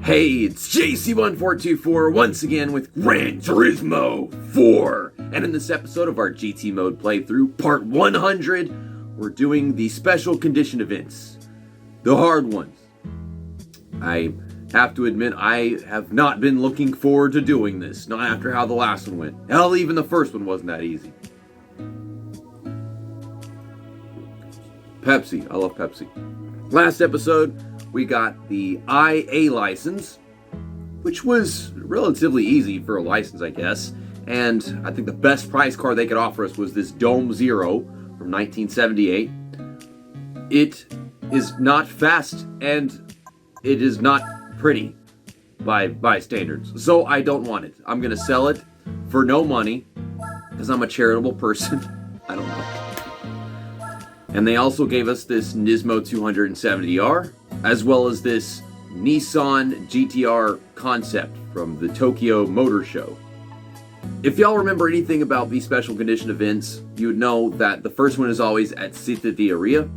Hey, it's JC1424 once again with Gran Turismo 4. And in this episode of our GT mode playthrough, part 100, we're doing the special condition events. The hard ones. I have to admit, I have not been looking forward to doing this, not after how the last one went. Hell, even the first one wasn't that easy. Pepsi. I love Pepsi. Last episode, we got the IA license, which was relatively easy for a license, I guess. And I think the best prize car they could offer us was this Dome Zero from 1978. It is not fast, and it is not pretty by standards. So I don't want it. I'm going to sell it for no money, because I'm a charitable person. I don't know. And they also gave us this Nismo 270R, as well as this Nissan GTR concept from the Tokyo Motor Show. If y'all remember anything about these special condition events, you would know that the first one is always at Città d'Aria.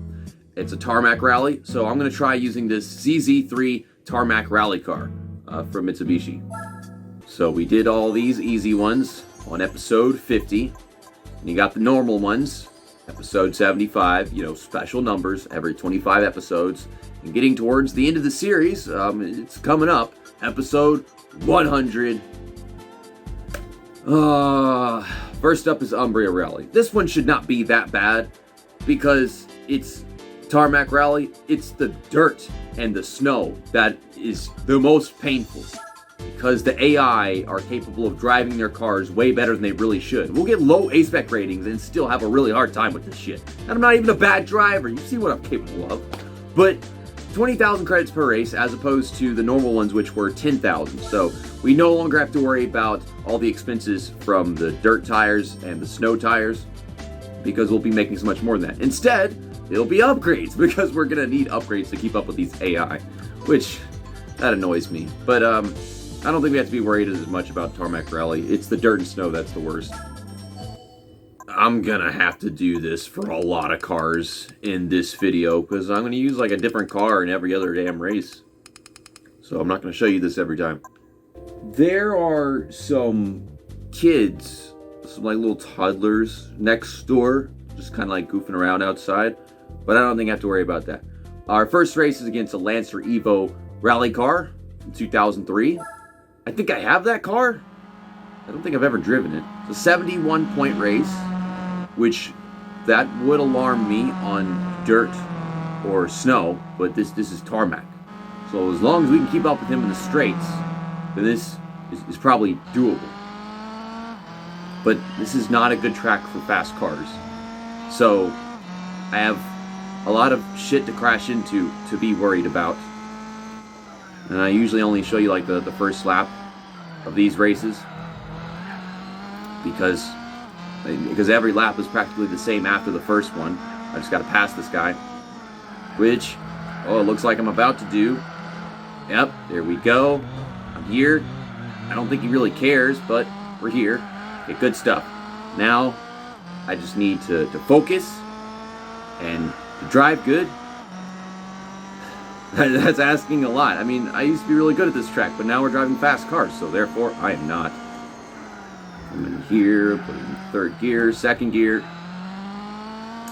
It's a tarmac rally, so I'm going to try using this CZ3 tarmac rally car from Mitsubishi. So we did all these easy ones on episode 50, and you got the normal ones, episode 75, special numbers every 25 episodes. And getting towards the end of the series, it's coming up, episode 100. First up is Umbria Rally. This one should not be that bad because it's tarmac rally. It's the dirt and the snow that is the most painful, because the AI are capable of driving their cars way better than they really should. We'll get low A-spec ratings and still have a really hard time with this shit. And I'm not even a bad driver. You see what I'm capable of. But 20,000 credits per race as opposed to the normal ones, which were 10,000. So we no longer have to worry about all the expenses from the dirt tires and the snow tires, because we'll be making so much more than that. Instead, it'll be upgrades, because we're going to need upgrades to keep up with these AI, which that annoys me. But I don't think we have to be worried as much about tarmac rally. It's the dirt and snow that's the worst. I'm gonna have to do this for a lot of cars in this video, because I'm gonna use like a different car in every other damn race. So I'm not gonna show you this every time. There are some kids, some like little toddlers next door, just kind of like goofing around outside, but I don't think I have to worry about that. Our first race is against a Lancer Evo rally car from 2003. I think I have that car. I don't think I've ever driven it. It's a 71-point race, which that would alarm me on dirt or snow, but this is tarmac. So as long as we can keep up with him in the straights, then this is probably doable. But this is not a good track for fast cars. So I have a lot of shit to crash into to be worried about. And I usually only show you like the first lap of these races, because every lap is practically the same after the first one. I just got to pass this guy, which, it looks like I'm about to do. Yep, there we go. I'm here. I don't think he really cares, but we're here. Okay, good stuff. Now, I just need to focus and to drive good. That's asking a lot. I mean, I used to be really good at this track, but now we're driving fast cars, so therefore I am not. I'm in here, put in third gear, second gear.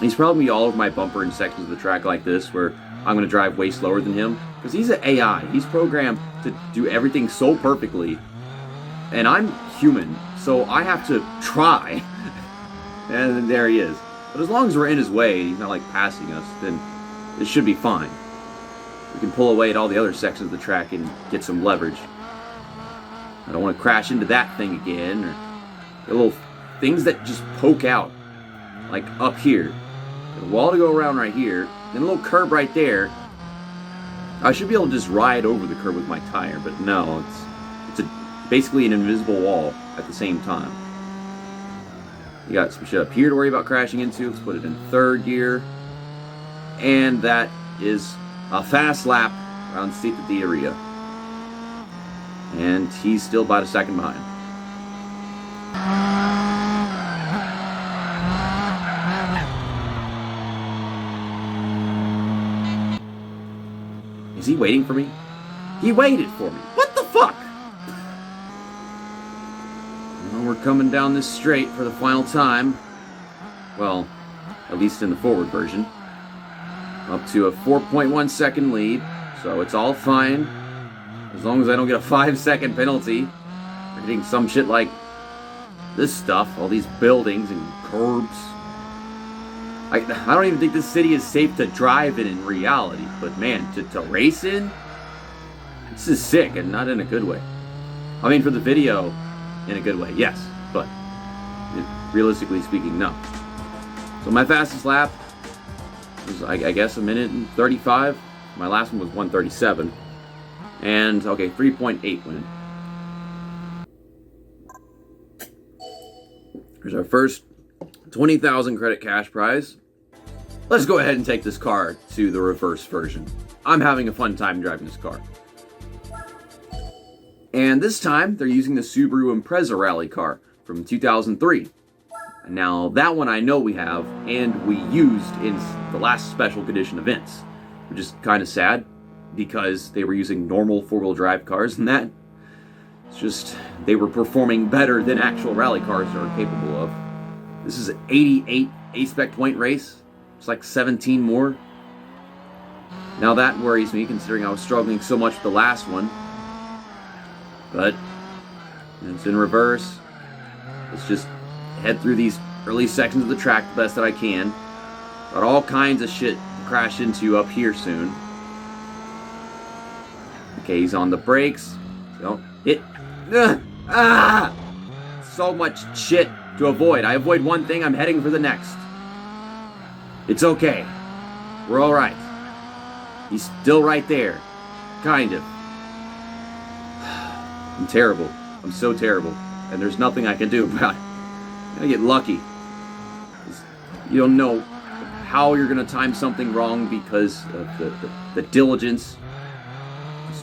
He's probably all over my bumper in sections of the track like this, where I'm going to drive way slower than him, because he's an AI. He's programmed to do everything so perfectly, and I'm human, so I have to try. And there he is. But as long as we're in his way, he's not like passing us, then it should be fine. We can pull away at all the other sections of the track and get some leverage. I don't want to crash into that thing again, or the little things that just poke out, like up here. Got a wall to go around right here, then a little curb right there. I should be able to just ride over the curb with my tire, but no, it's basically an invisible wall at the same time. You got some shit up here to worry about crashing into. Let's put it in third gear. And that is a fast lap around Città d'Aria. And he's still about a second behind. Is he waiting for me? He waited for me. What the fuck? Well, we're coming down this straight for the final time. Well, at least in the forward version. Up to a 4.1 second lead, so it's all fine. As long as I don't get a 5-second penalty for hitting some shit like this stuff, all these buildings and curbs. I don't even think this city is safe to drive in reality, but man, to race in? This is sick, and not in a good way. I mean, for the video, in a good way, yes, but realistically speaking, no. So my fastest lap was, I guess, 1:35. My last one was 1:37. And, okay, 3.8 win. Here's our first 20,000 credit cash prize. Let's go ahead and take this car to the reverse version. I'm having a fun time driving this car. And this time, they're using the Subaru Impreza rally car from 2003. Now, that one I know we have, and we used in the last special condition events, which is kind of sad, because they were using normal four-wheel drive cars and that. It's just, they were performing better than actual rally cars are capable of. This is an 88 A-Spec point race. It's like 17 more. Now that worries me, considering I was struggling so much with the last one. But it's in reverse. Let's just head through these early sections of the track the best that I can. Got all kinds of shit to crash into up here soon. Okay, he's on the brakes. Don't hit. So much shit to avoid. I avoid one thing, I'm heading for the next. It's okay. We're alright. He's still right there. Kind of. I'm terrible. I'm so terrible. And there's nothing I can do about it. I'm gonna get lucky. You don't know how you're gonna time something wrong because of the diligence,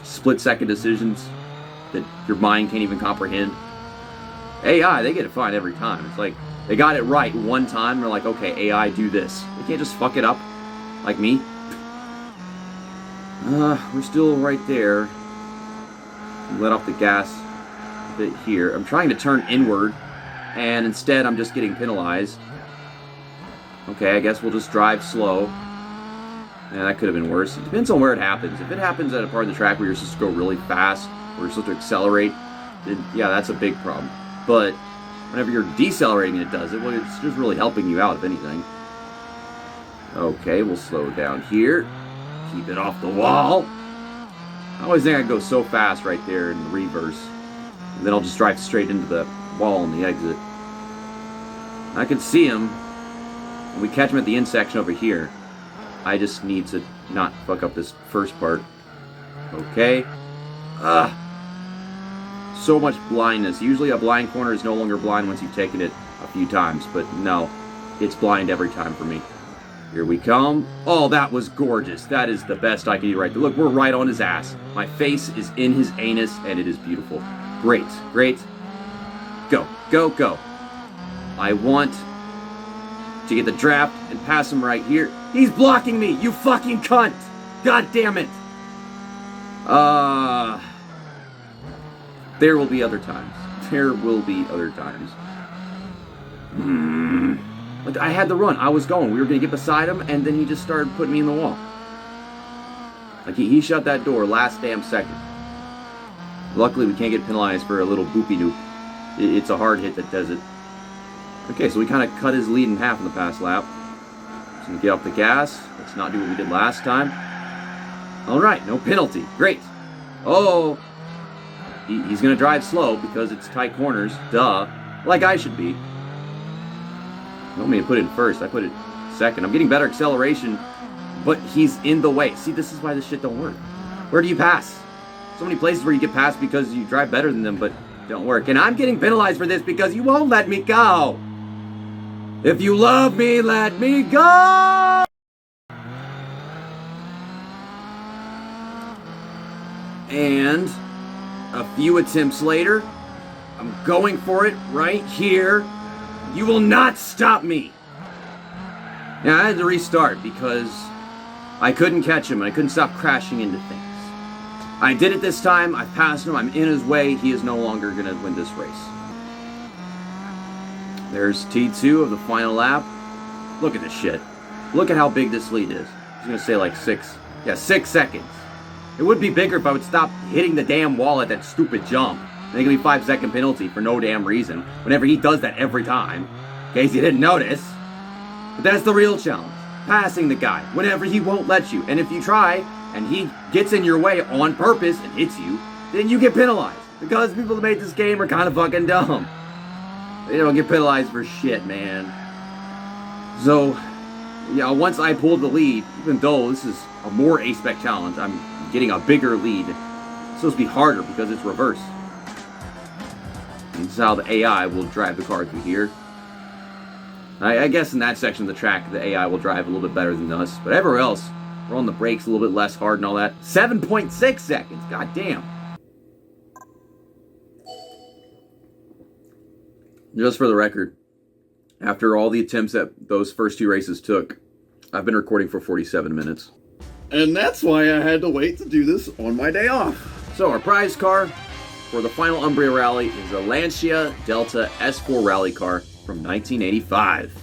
split-second decisions that your mind can't even comprehend. AI, they get it fine every time. It's like, they got it right one time, they're like, okay, AI, do this. They can't just fuck it up, like me. We're still right there. Let off the gas a bit here. I'm trying to turn inward, and instead I'm just getting penalized. Okay, I guess we'll just drive slow. Yeah, that could have been worse. It depends on where it happens. If it happens at a part of the track where you're supposed to go really fast, or you're supposed to accelerate, then yeah, that's a big problem. But whenever you're decelerating and it does it, well, it's just really helping you out, if anything. Okay, we'll slow down here. Keep it off the wall. I always think I go so fast right there in the reverse. And then I'll just drive straight into the wall on the exit. I can see him. When we catch him at the intersection over here. I just need to not fuck up this first part. Okay. So much blindness. Usually a blind corner is no longer blind once you've taken it a few times. But no, it's blind every time for me. Here we come. Oh, that was gorgeous. That is the best I can do right there. Look, we're right on his ass. My face is in his anus, and it is beautiful. Great, great. Go, go, go. I want to get the draft and pass him right here. He's blocking me, you fucking cunt! God damn it! There will be other times. There will be other times. Like, I had the run. I was going. We were going to get beside him, and then he just started putting me in the wall. Like, he shut that door last damn second. Luckily, we can't get penalized for a little boopy-doop. It's a hard hit that does it. Okay, so we kind of cut his lead in half in the past lap. Just going to get off the gas. Let's not do what we did last time. Alright, no penalty. Great. Oh, he's going to drive slow because it's tight corners. Duh. Like I should be. You want me to put it in first. I put it second. I'm getting better acceleration, but he's in the way. See, this is why this shit don't work. Where do you pass? So many places where you get past because you drive better than them, but don't work. And I'm getting penalized for this because you won't let me go. If you love me, let me go. And a few attempts later, I'm going for it right here. You will not stop me. Now, I had to restart because I couldn't catch him and I couldn't stop crashing into things. I did it this time. I passed him. I'm in his way. He is no longer going to win this race. There's T2 of the final lap. Look at this shit. Look at how big this lead is. I was going to say like 6 seconds. It would be bigger if I would stop hitting the damn wall at that stupid jump. They give me 5-second penalty for no damn reason. Whenever he does that every time. In case you didn't notice. But that's the real challenge. Passing the guy. Whenever he won't let you. And if you try, and he gets in your way on purpose and hits you, then you get penalized. Because people that made this game are kind of fucking dumb. They don't get penalized for shit, man. So, yeah, once I pulled the lead, even though this is a more A-Spec challenge, I'm getting a bigger lead. It's supposed to be harder because it's reverse. And this is how the AI will drive the car through here. I guess in that section of the track, the AI will drive a little bit better than us. But everywhere else, we're on the brakes a little bit less hard and all that. 7.6 seconds, god damn. Just for the record, after all the attempts that those first 2 races took, I've been recording for 47 minutes. And that's why I had to wait to do this on my day off. So our prize car for the final Umbria Rally is a Lancia Delta S4 rally car from 1985.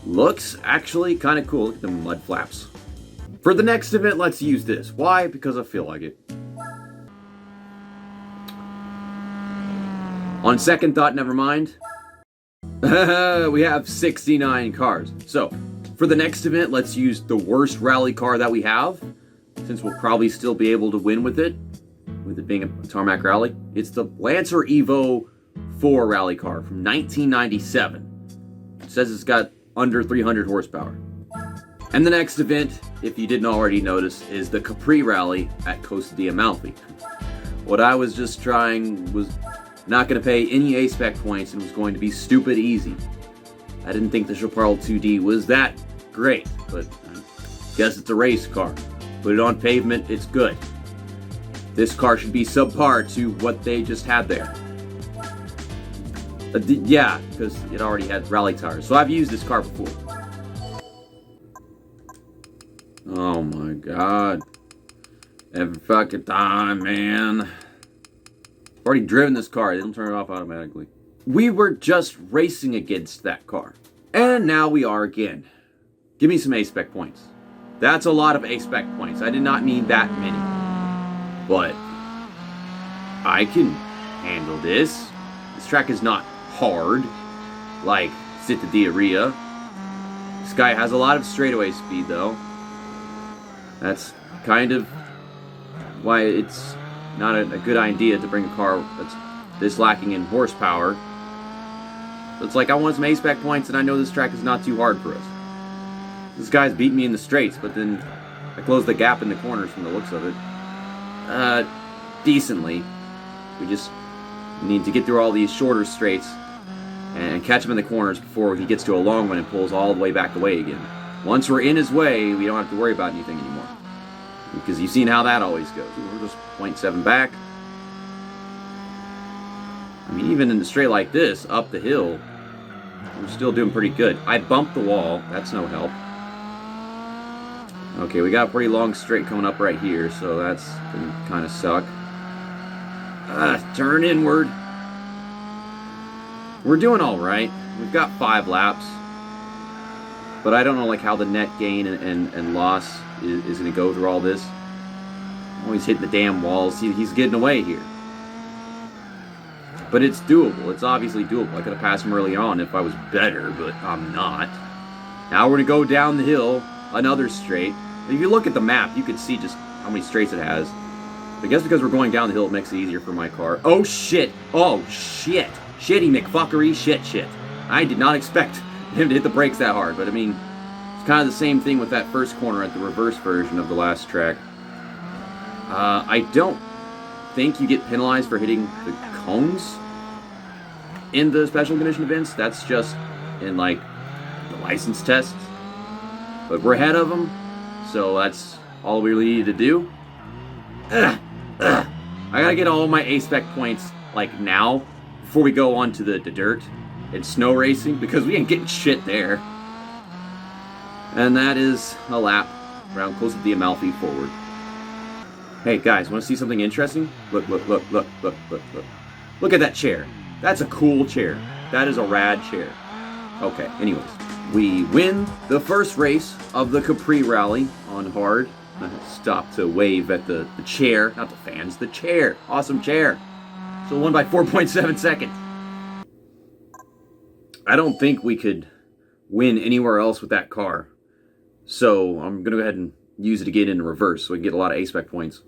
Looks actually kind of cool. Look at the mud flaps. For the next event, let's use this. Why? Because I feel like it. On second thought, never mind. We have 69 cars. So, for the next event, let's use the worst rally car that we have, since we'll probably still be able to win with it being a tarmac rally. It's the Lancer Evo 4 rally car from 1997. It says it's got under 300 horsepower. And the next event, if you didn't already notice, is the Capri Rally at Costa di Amalfi. What I was just trying was not going to pay any A-Spec points and was going to be stupid easy. I didn't think the Chaparral 2D was that great, but I guess it's a race car. Put it on pavement, it's good. This car should be subpar to what they just had there. Yeah, because it already had rally tires. So I've used this car before. Oh my god. Every fucking time, man. I've already driven this car. They don't turn it off automatically. We were just racing against that car. And now we are again. Give me some A-Spec points. That's a lot of A-Spec points. I did not mean that many. But I can handle this. This track is not hard like Città d'Ivrea. This guy has a lot of straightaway speed though. That's kind of why it's not a good idea to bring a car that's this lacking in horsepower. It's like I want some A-Spec points and I know this track is not too hard for us. This guy's beat me in the straights, but then I closed the gap in the corners from the looks of it. Decently. We just need to get through all these shorter straights and catch him in the corners before he gets to a long one and pulls all the way back away again. Once we're in his way, we don't have to worry about anything anymore. Because you've seen how that always goes. We're just 0.7 back. I mean, even in the straight like this, up the hill, we're still doing pretty good. I bumped the wall. That's no help. Okay, we got a pretty long straight coming up right here, so that's gonna kind of suck. Turn inward. We're doing all right. We've got 5 laps. But I don't know like how the net gain and loss is going to go through all this. Always hitting the damn walls. See, he's getting away here. But it's doable. It's obviously doable. I could have passed him early on if I was better, but I'm not. Now we're going to go down the hill, another straight. If you look at the map, you can see just how many straights it has. I guess because we're going down the hill, it makes it easier for my car. Oh, shit. Oh, shit. Shitty McFuckery. Shit. I did not expect him to hit the brakes that hard, but I mean, it's kind of the same thing with that first corner at the reverse version of the last track. I don't think you get penalized for hitting the cones in the special condition events. That's just in, like, the license tests. But we're ahead of them, so that's all we really need to do. I gotta get all of my A-Spec points, like, now, before we go on to the dirt and snow racing, because we ain't getting shit there. And that is a lap around close to the Amalfi forward. Hey guys, want to see something interesting? Look, look, look, look, look, look, look. Look at that chair. That's a cool chair. That is a rad chair. Okay, anyways. We win the first race of the Capri Rally on hard. Stop to wave at the chair. Not the fans, the chair. Awesome chair. So won by 4.7 seconds. I don't think we could win anywhere else with that car. So I'm going to go ahead and use it again in reverse so we can get a lot of A-Spec points.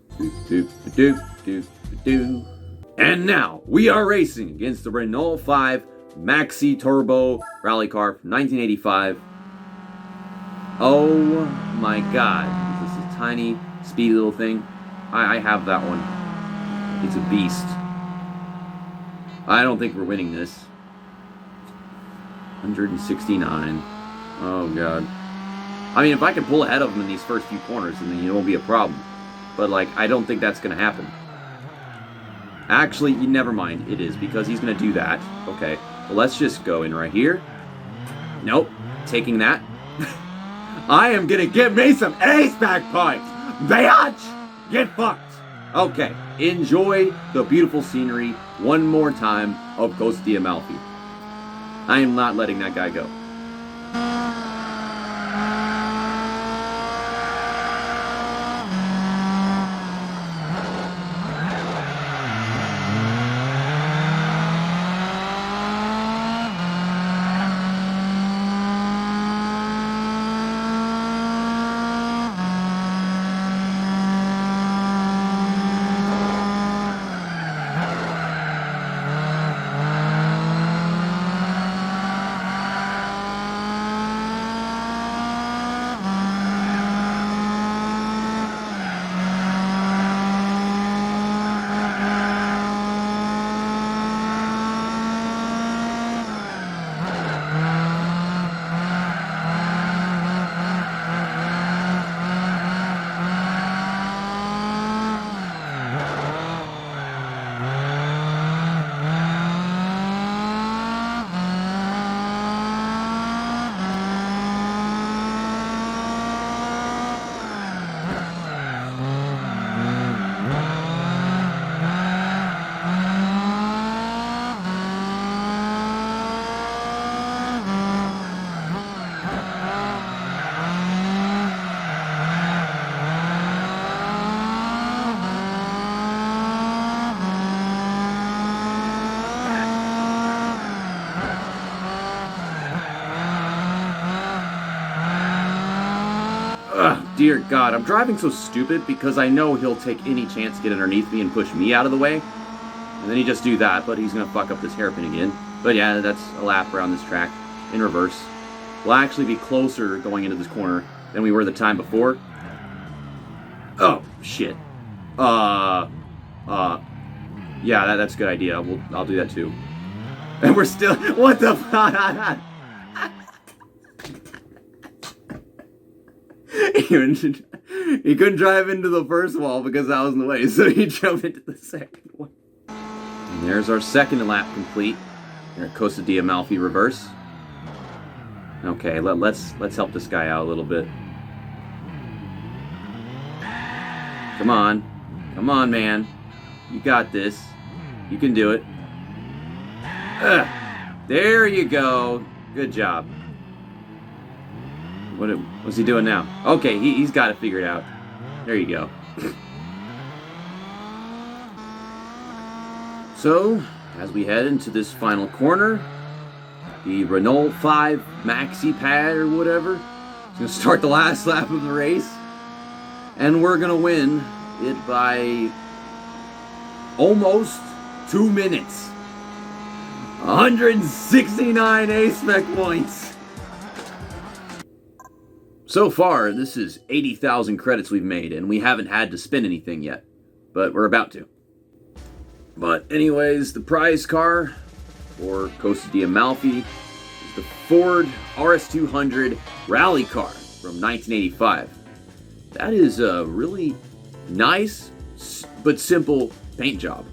And now we are racing against the Renault 5 Maxi Turbo Rally Car from 1985. Oh my god. This is a tiny, speedy little thing. I have that one. It's a beast. I don't think we're winning this. 169. Oh god. I mean, if I can pull ahead of him in these first few corners, then it won't be a problem. But, like, I don't think that's going to happen. Actually, never mind. It is, because he's going to do that. Okay. Well, let's just go in right here. Nope. Taking that. I am going to get me some A-Spec points. Bitch! Get fucked. Okay. Enjoy the beautiful scenery one more time of Costa di Amalfi. I am not letting that guy go. Dear God, I'm driving so stupid because I know he'll take any chance to get underneath me and push me out of the way. And then he just do that, but he's going to fuck up this hairpin again. But yeah, that's a lap around this track in reverse. We'll actually be closer going into this corner than we were the time before. Oh, shit. Yeah, that's a good idea. I'll do that too. And we're still... What the fuck? He couldn't drive into the first wall because that was in the way, so he jumped into the second one. And there's our second lap complete. Here at Costa di Amalfi reverse. Okay, let's help this guy out a little bit. Come on, man. You got this. You can do it. There you go. Good job. What's he doing now? Okay, he's got it figured out. There you go. So, as we head into this final corner, the Renault 5 Maxi Pad or whatever is going to start the last lap of the race. And we're going to win it by almost 2 minutes. 169 A-Spec points. So far, this is 80,000 credits we've made, and we haven't had to spend anything yet. But we're about to. But anyways, the prize car for Costa di Amalfi is the Ford RS200 Rally Car from 1985. That is a really nice but simple paint job.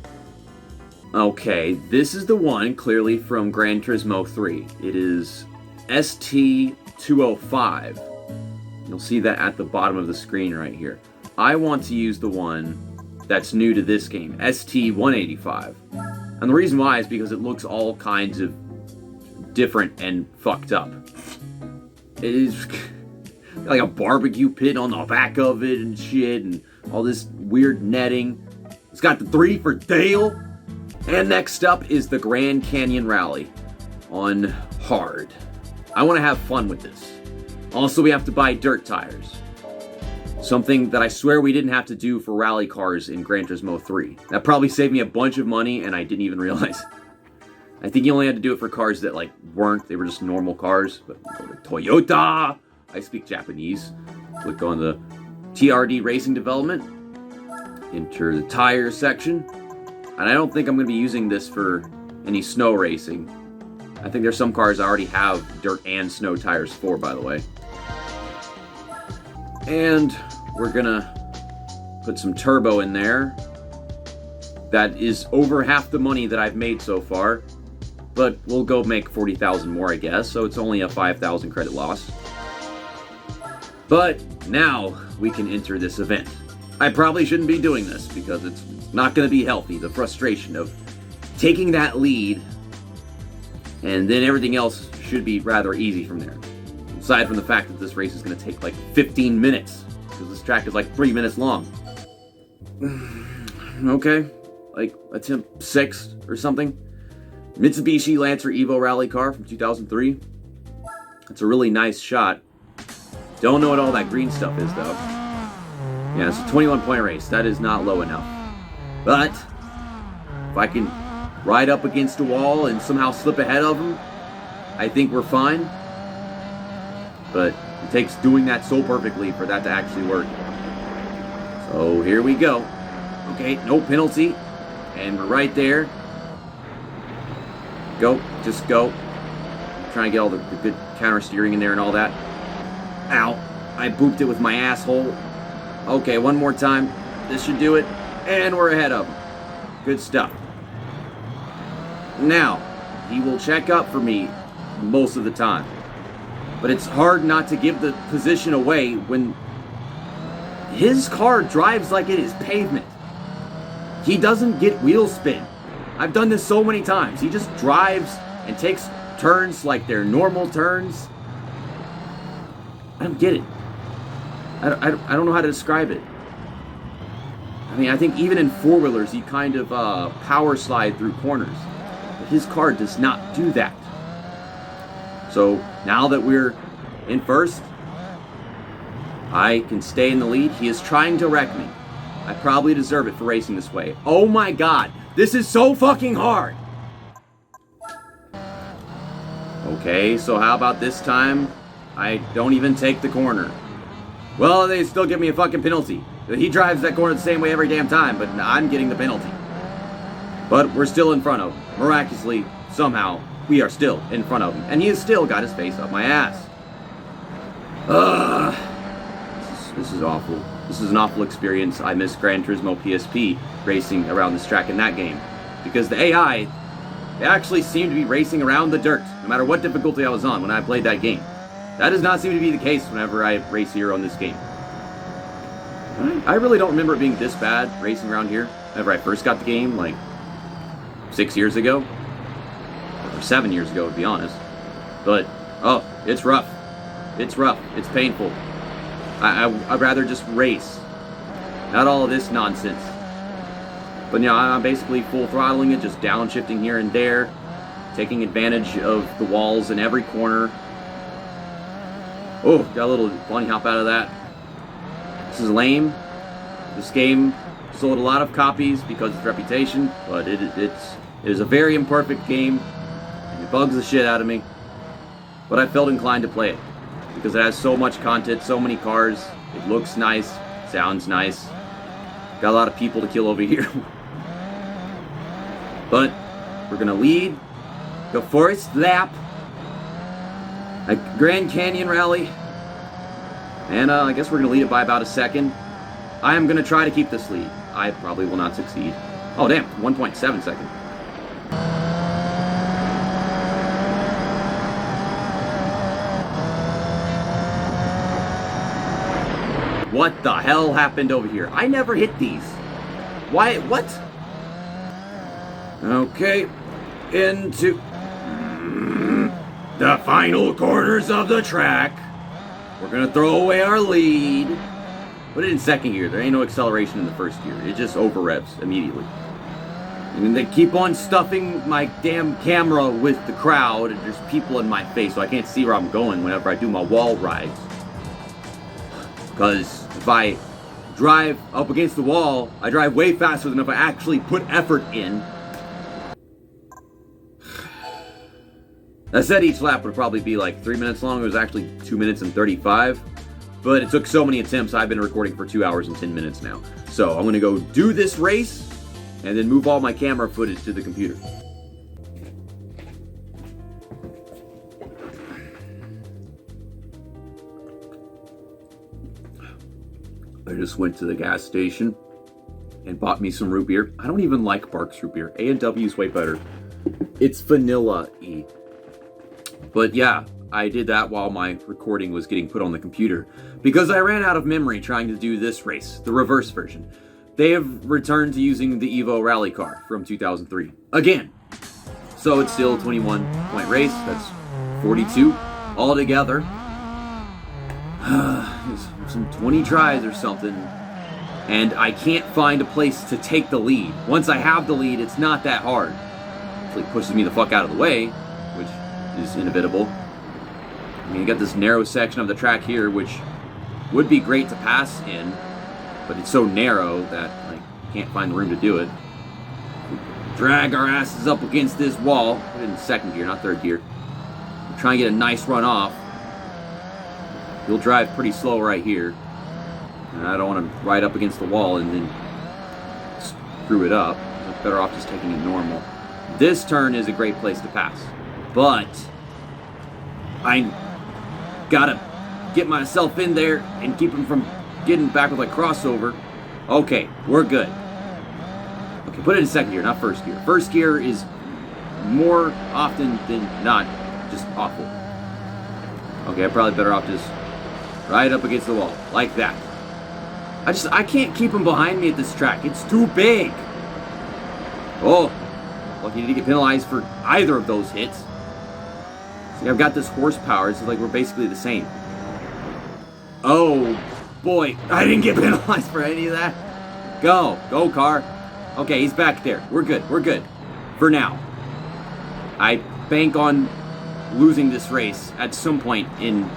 Okay, this is the one clearly from Gran Turismo 3. It is ST205. You'll see that at the bottom of the screen right here. I want to use the one that's new to this game, ST-185. And the reason why is because it looks all kinds of different and fucked up. It is like a barbecue pit on the back of it and shit, and all this weird netting. It's got the 3 for Dale. And next up is the Grand Canyon Rally on hard. I want to have fun with this. Also, we have to buy dirt tires. Something that I swear we didn't have to do for rally cars in Gran Turismo 3. That probably saved me a bunch of money, and I didn't even realize. I think you only had to do it for cars that weren't. They were just normal cars. But go to Toyota. I speak Japanese. Click on the TRD Racing Development. Enter the tire section. And I don't think I'm going to be using this for any snow racing. I think there's some cars I already have dirt and snow tires for, by the way. And we're going to put some turbo in there. That is over half the money that I've made so far. But we'll go make 40,000 more, I guess. So it's only a 5,000 credit loss. But now we can enter this event. I probably shouldn't be doing this because it's not going to be healthy. The frustration of taking that lead, and then everything else should be rather easy from there. Aside from the fact that this race is going to take 15 minutes, because this track is 3 minutes long. Okay, attempt 6 or something. Mitsubishi Lancer Evo rally car from 2003. It's a really nice shot. Don't know what all that green stuff is though. Yeah, it's a 21-point race. That is not low enough. But if I can ride up against a wall and somehow slip ahead of them, I think we're fine. But it takes doing that so perfectly for that to actually work. So here we go. Okay, no penalty. And we're right there. Go, just go. Trying to get all the good counter steering in there and all that. Ow, I booped it with my asshole. Okay, one more time. This should do it. And we're ahead of him. Good stuff. Now, he will check up for me most of the time. But it's hard not to give the position away when his car drives like it is pavement. He doesn't get wheel spin. I've done this so many times. He just drives and takes turns like they're normal turns. I don't get it. I don't know how to describe it. I mean, I think even in four-wheelers, he kind of power slide through corners. But his car does not do that. So now that we're in first, I can stay in the lead. He is trying to wreck me. I probably deserve it for racing this way. Oh my god, this is so fucking hard! Okay, so how about this time I don't even take the corner? Well, they still give me a fucking penalty. He drives that corner the same way every damn time, but I'm getting the penalty. But we're still in front of him. Miraculously, somehow, we are still in front of him. And he has still got his face up my ass. This is awful. This is an awful experience. I miss Gran Turismo PSP racing around this track in that game. Because the AI, they actually seemed to be racing around the dirt, no matter what difficulty I was on when I played that game. That does not seem to be the case whenever I race here on this game. I really don't remember it being this bad racing around here whenever I first got the game, 6 years ago. Or 7 years ago, to be honest. But, oh, it's rough. It's rough. It's painful. I'd rather just race. Not all of this nonsense. But, I'm basically full throttling it, just downshifting here and there. Taking advantage of the walls in every corner. Oh, got a little bunny hop out of that. This is lame. This game sold a lot of copies because of its reputation, but it is a very imperfect game, and it bugs the shit out of me. But I felt inclined to play it because it has so much content, so many cars. It looks nice, sounds nice. Got a lot of people to kill over here. But we're gonna lead the first lap at Grand Canyon Rally. And I guess we're going to lead it by about a second. I am going to try to keep this lead. I probably will not succeed. Oh, damn. 1.7 seconds. What the hell happened over here? I never hit these. Why? What? Okay. Into the final corners of the track. We're gonna throw away our lead. Put it in second gear. There ain't no acceleration in the first gear. It just over revs immediately. And they keep on stuffing my damn camera with the crowd, and there's people in my face, so I can't see where I'm going whenever I do my wall rides. Because if I drive up against the wall, I drive way faster than if I actually put effort in. I said each lap would probably be like 3 minutes long. It was actually 2 minutes and 35. But it took so many attempts, I've been recording for 2 hours and 10 minutes now. So I'm going to go do this race and then move all my camera footage to the computer. I just went to the gas station and bought me some root beer. I don't even like Barks root beer. A&W is way better. It's vanilla-y. But yeah, I did that while my recording was getting put on the computer because I ran out of memory trying to do this race, the reverse version. They have returned to using the Evo rally car from 2003 again. So it's still a 21-point race. That's 42 altogether. Some 20 tries or something. And I can't find a place to take the lead. Once I have the lead, it's not that hard. It like pushes me the fuck out of the way, which is inevitable. I mean, you got this narrow section of the track here, which would be great to pass in, but it's so narrow that like you can't find the room to do it. Drag our asses up against this wall. Put it in second gear, not third gear. Try and get a nice run off. You'll drive pretty slow right here. And I don't want to ride up against the wall and then screw it up. I'm better off just taking it normal. This turn is a great place to pass. But I gotta get myself in there and keep him from getting back with a crossover. Okay, we're good. Okay, put it in second gear, not first gear. First gear is more often than not just awful. Okay, I'm probably better off just right up against the wall, like that. I can't keep him behind me at this track. It's too big. Oh, lucky to get penalized for either of those hits. See, I've got this horsepower. It's like we're basically the same. Oh, boy. I didn't get penalized for any of that. Go. Go, car. Okay, he's back there. We're good. We're good. For now. I bank on losing this race at some point in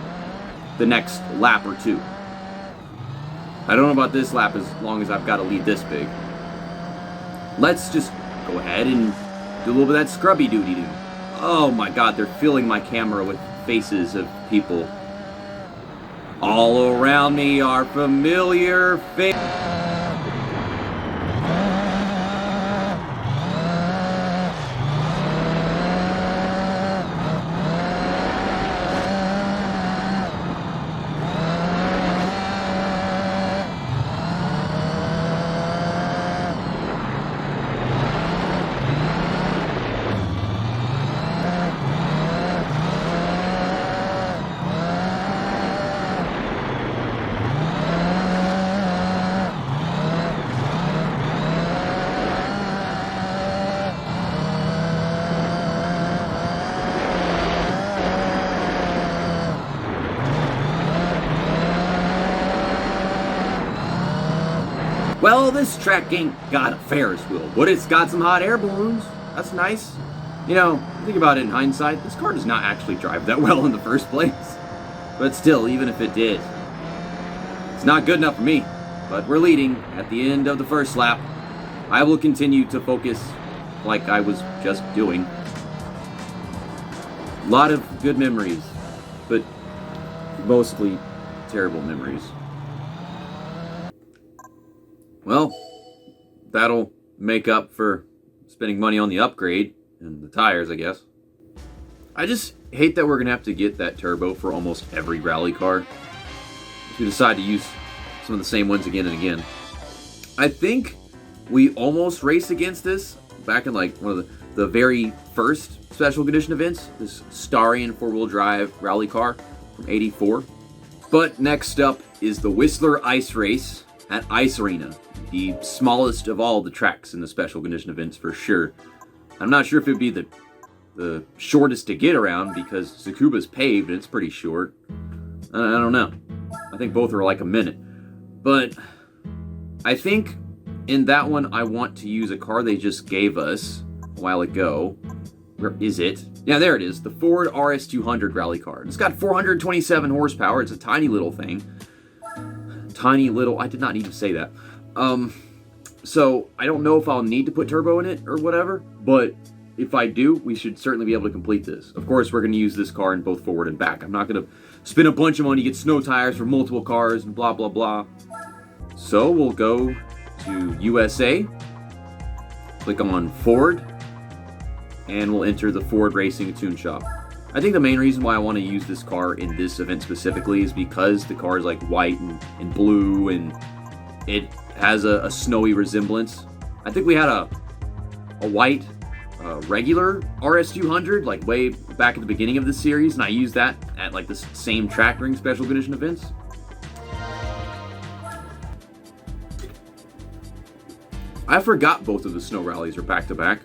the next lap or two. I don't know about this lap as long as I've got to lead this big. Let's just go ahead and do a little bit of that scrubby duty do. Oh my god, they're filling my camera with faces of people. All around me are familiar faces. Well, this track ain't got a Ferris wheel, but it's got some hot air balloons. That's nice. You know, think about it in hindsight, this car does not actually drive that well in the first place. But still, even if it did, it's not good enough for me. But we're leading at the end of the first lap. I will continue to focus like I was just doing. A lot of good memories, but mostly terrible memories. Well, that'll make up for spending money on the upgrade and the tires, I guess. I just hate that we're going to have to get that turbo for almost every rally car. If we decide to use some of the same ones again and again. I think we almost raced against this back in like one of the very first special condition events. This Starion 4-wheel drive rally car from '84. But next up is the Whistler Ice Race at Ice Arena. the smallest of all the tracks in the special condition events for sure. I'm not sure if it'd be the shortest to get around because Tsukuba's paved and it's pretty short. I don't know. I think both are like a minute. But I think in that one I want to use a car they just gave us a while ago. Where is it? Yeah, there it is. The Ford RS200 rally car. It's got 427 horsepower. It's a tiny little thing. Tiny little... I did not need to say that. So I don't know if I'll need to put turbo in it or whatever, but if I do, we should certainly be able to complete this. Of course, we're going to use this car in both forward and back. I'm not going to spend a bunch of money, get snow tires for multiple cars and blah, blah, blah. So we'll go to USA, click on Ford, and we'll enter the Ford Racing Tune Shop. I think the main reason why I want to use this car in this event specifically is because the car is like white and blue, and it has a snowy resemblance. I think we had a white regular RS200 like way back at the beginning of this series, and I used that at like the same track during special condition events. I forgot both of the snow rallies are back to back.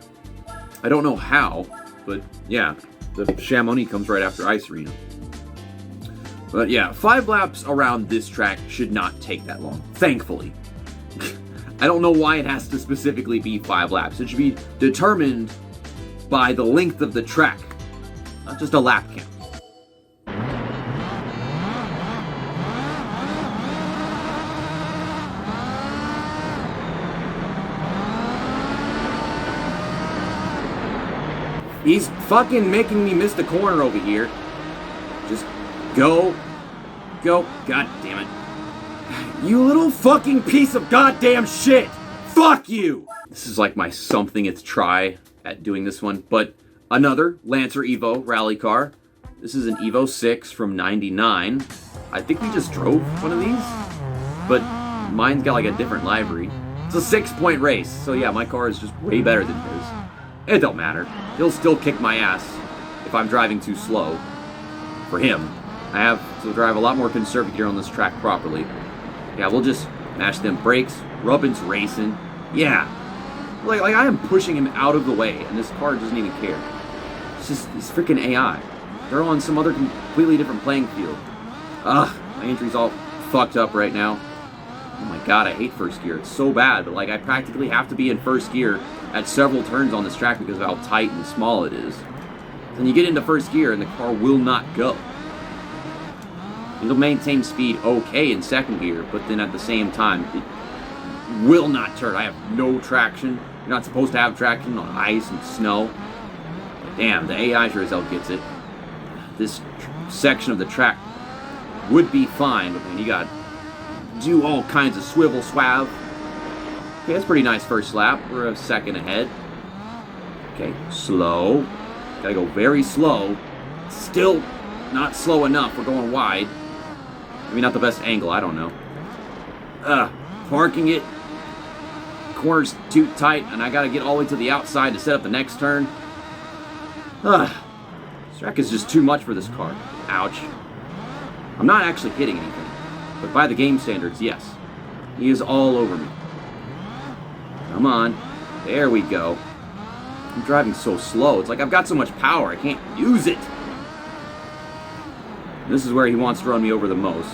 I don't know how, but yeah, the Chamonix comes right after Ice Arena. But yeah, 5 laps around this track should not take that long, thankfully. I don't know why it has to specifically be 5 laps. It should be determined by the length of the track, not just a lap count. He's fucking making me miss the corner over here. Just go. Go. God damn it. You little fucking piece of goddamn shit. Fuck you. This is like my somethingth try at doing this one, but another Lancer Evo rally car. This is an Evo 6 from 99. I think we just drove one of these, but mine's got like a different livery. It's a 6-point race, so yeah, my car is just way better than his. It don't matter. He'll still kick my ass if I'm driving too slow. For him. I have to drive a lot more conservative gear on this track properly. Yeah, we'll just mash them brakes. Rubbin's racing. Yeah. Like I am pushing him out of the way, and this car doesn't even care. It's just, it's freaking AI. They're on some other completely different playing field. Ugh, my entry's all fucked up right now. Oh my god, I hate first gear. It's so bad, but like I practically have to be in first gear at several turns on this track because of how tight and small it is. Then you get into first gear and the car will not go. It'll maintain speed okay in second gear, but then at the same time, it will not turn. I have no traction. You're not supposed to have traction on ice and snow. Damn, the AI sure as hell gets it. This section of the track would be fine, but man, you got to do all kinds of swivel swab. Okay, that's pretty nice first lap. We're a second ahead. Okay, slow. Gotta go very slow. Still not slow enough. We're going wide. Maybe not the best angle, I don't know. Parking it. Corner's too tight, and I gotta get all the way to the outside to set up the next turn. This track is just too much for this car. Ouch. I'm not actually hitting anything, but by the game standards, yes. He is all over me. Come on. There we go. I'm driving so slow. It's like I've got so much power, I can't use it. This is where he wants to run me over the most.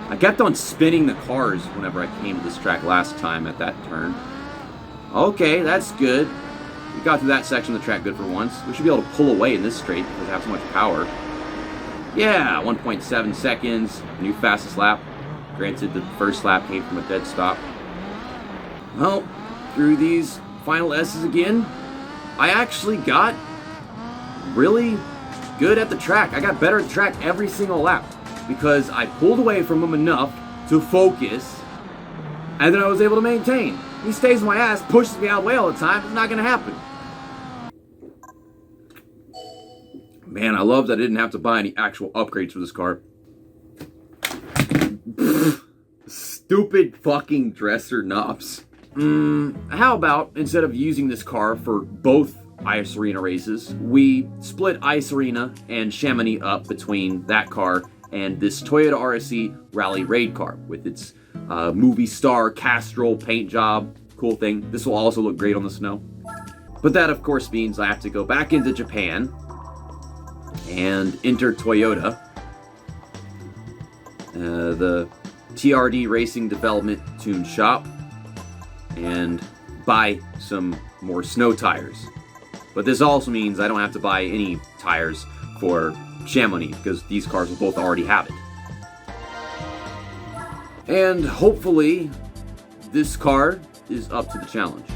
I kept on spinning the cars whenever I came to this track last time at that turn. Okay, that's good. We got through that section of the track good for once. We should be able to pull away in this straight because I have so much power. Yeah, 1.7 seconds. New fastest lap. Granted, the first lap came from a dead stop. Well, through these final S's again, I actually got really good at the track. I got better at the track every single lap because I pulled away from him enough to focus, and then I was able to maintain. He stays my ass, pushes me out of the way all the time. It's not going to happen. Man, I love that I didn't have to buy any actual upgrades for this car. Stupid fucking dresser knobs. How about, instead of using this car for both Ice Arena races, we split Ice Arena and Chamonix up between that car and this Toyota RSE Rally Raid car with its movie star Castrol paint job. Cool thing. This will also look great on the snow. But that, of course, means I have to go back into Japan and enter Toyota, the TRD Racing Development Tune Shop, and buy some more snow tires. But this also means I don't have to buy any tires for Chamonix because these cars will both already have it. And hopefully this car is up to the challenge.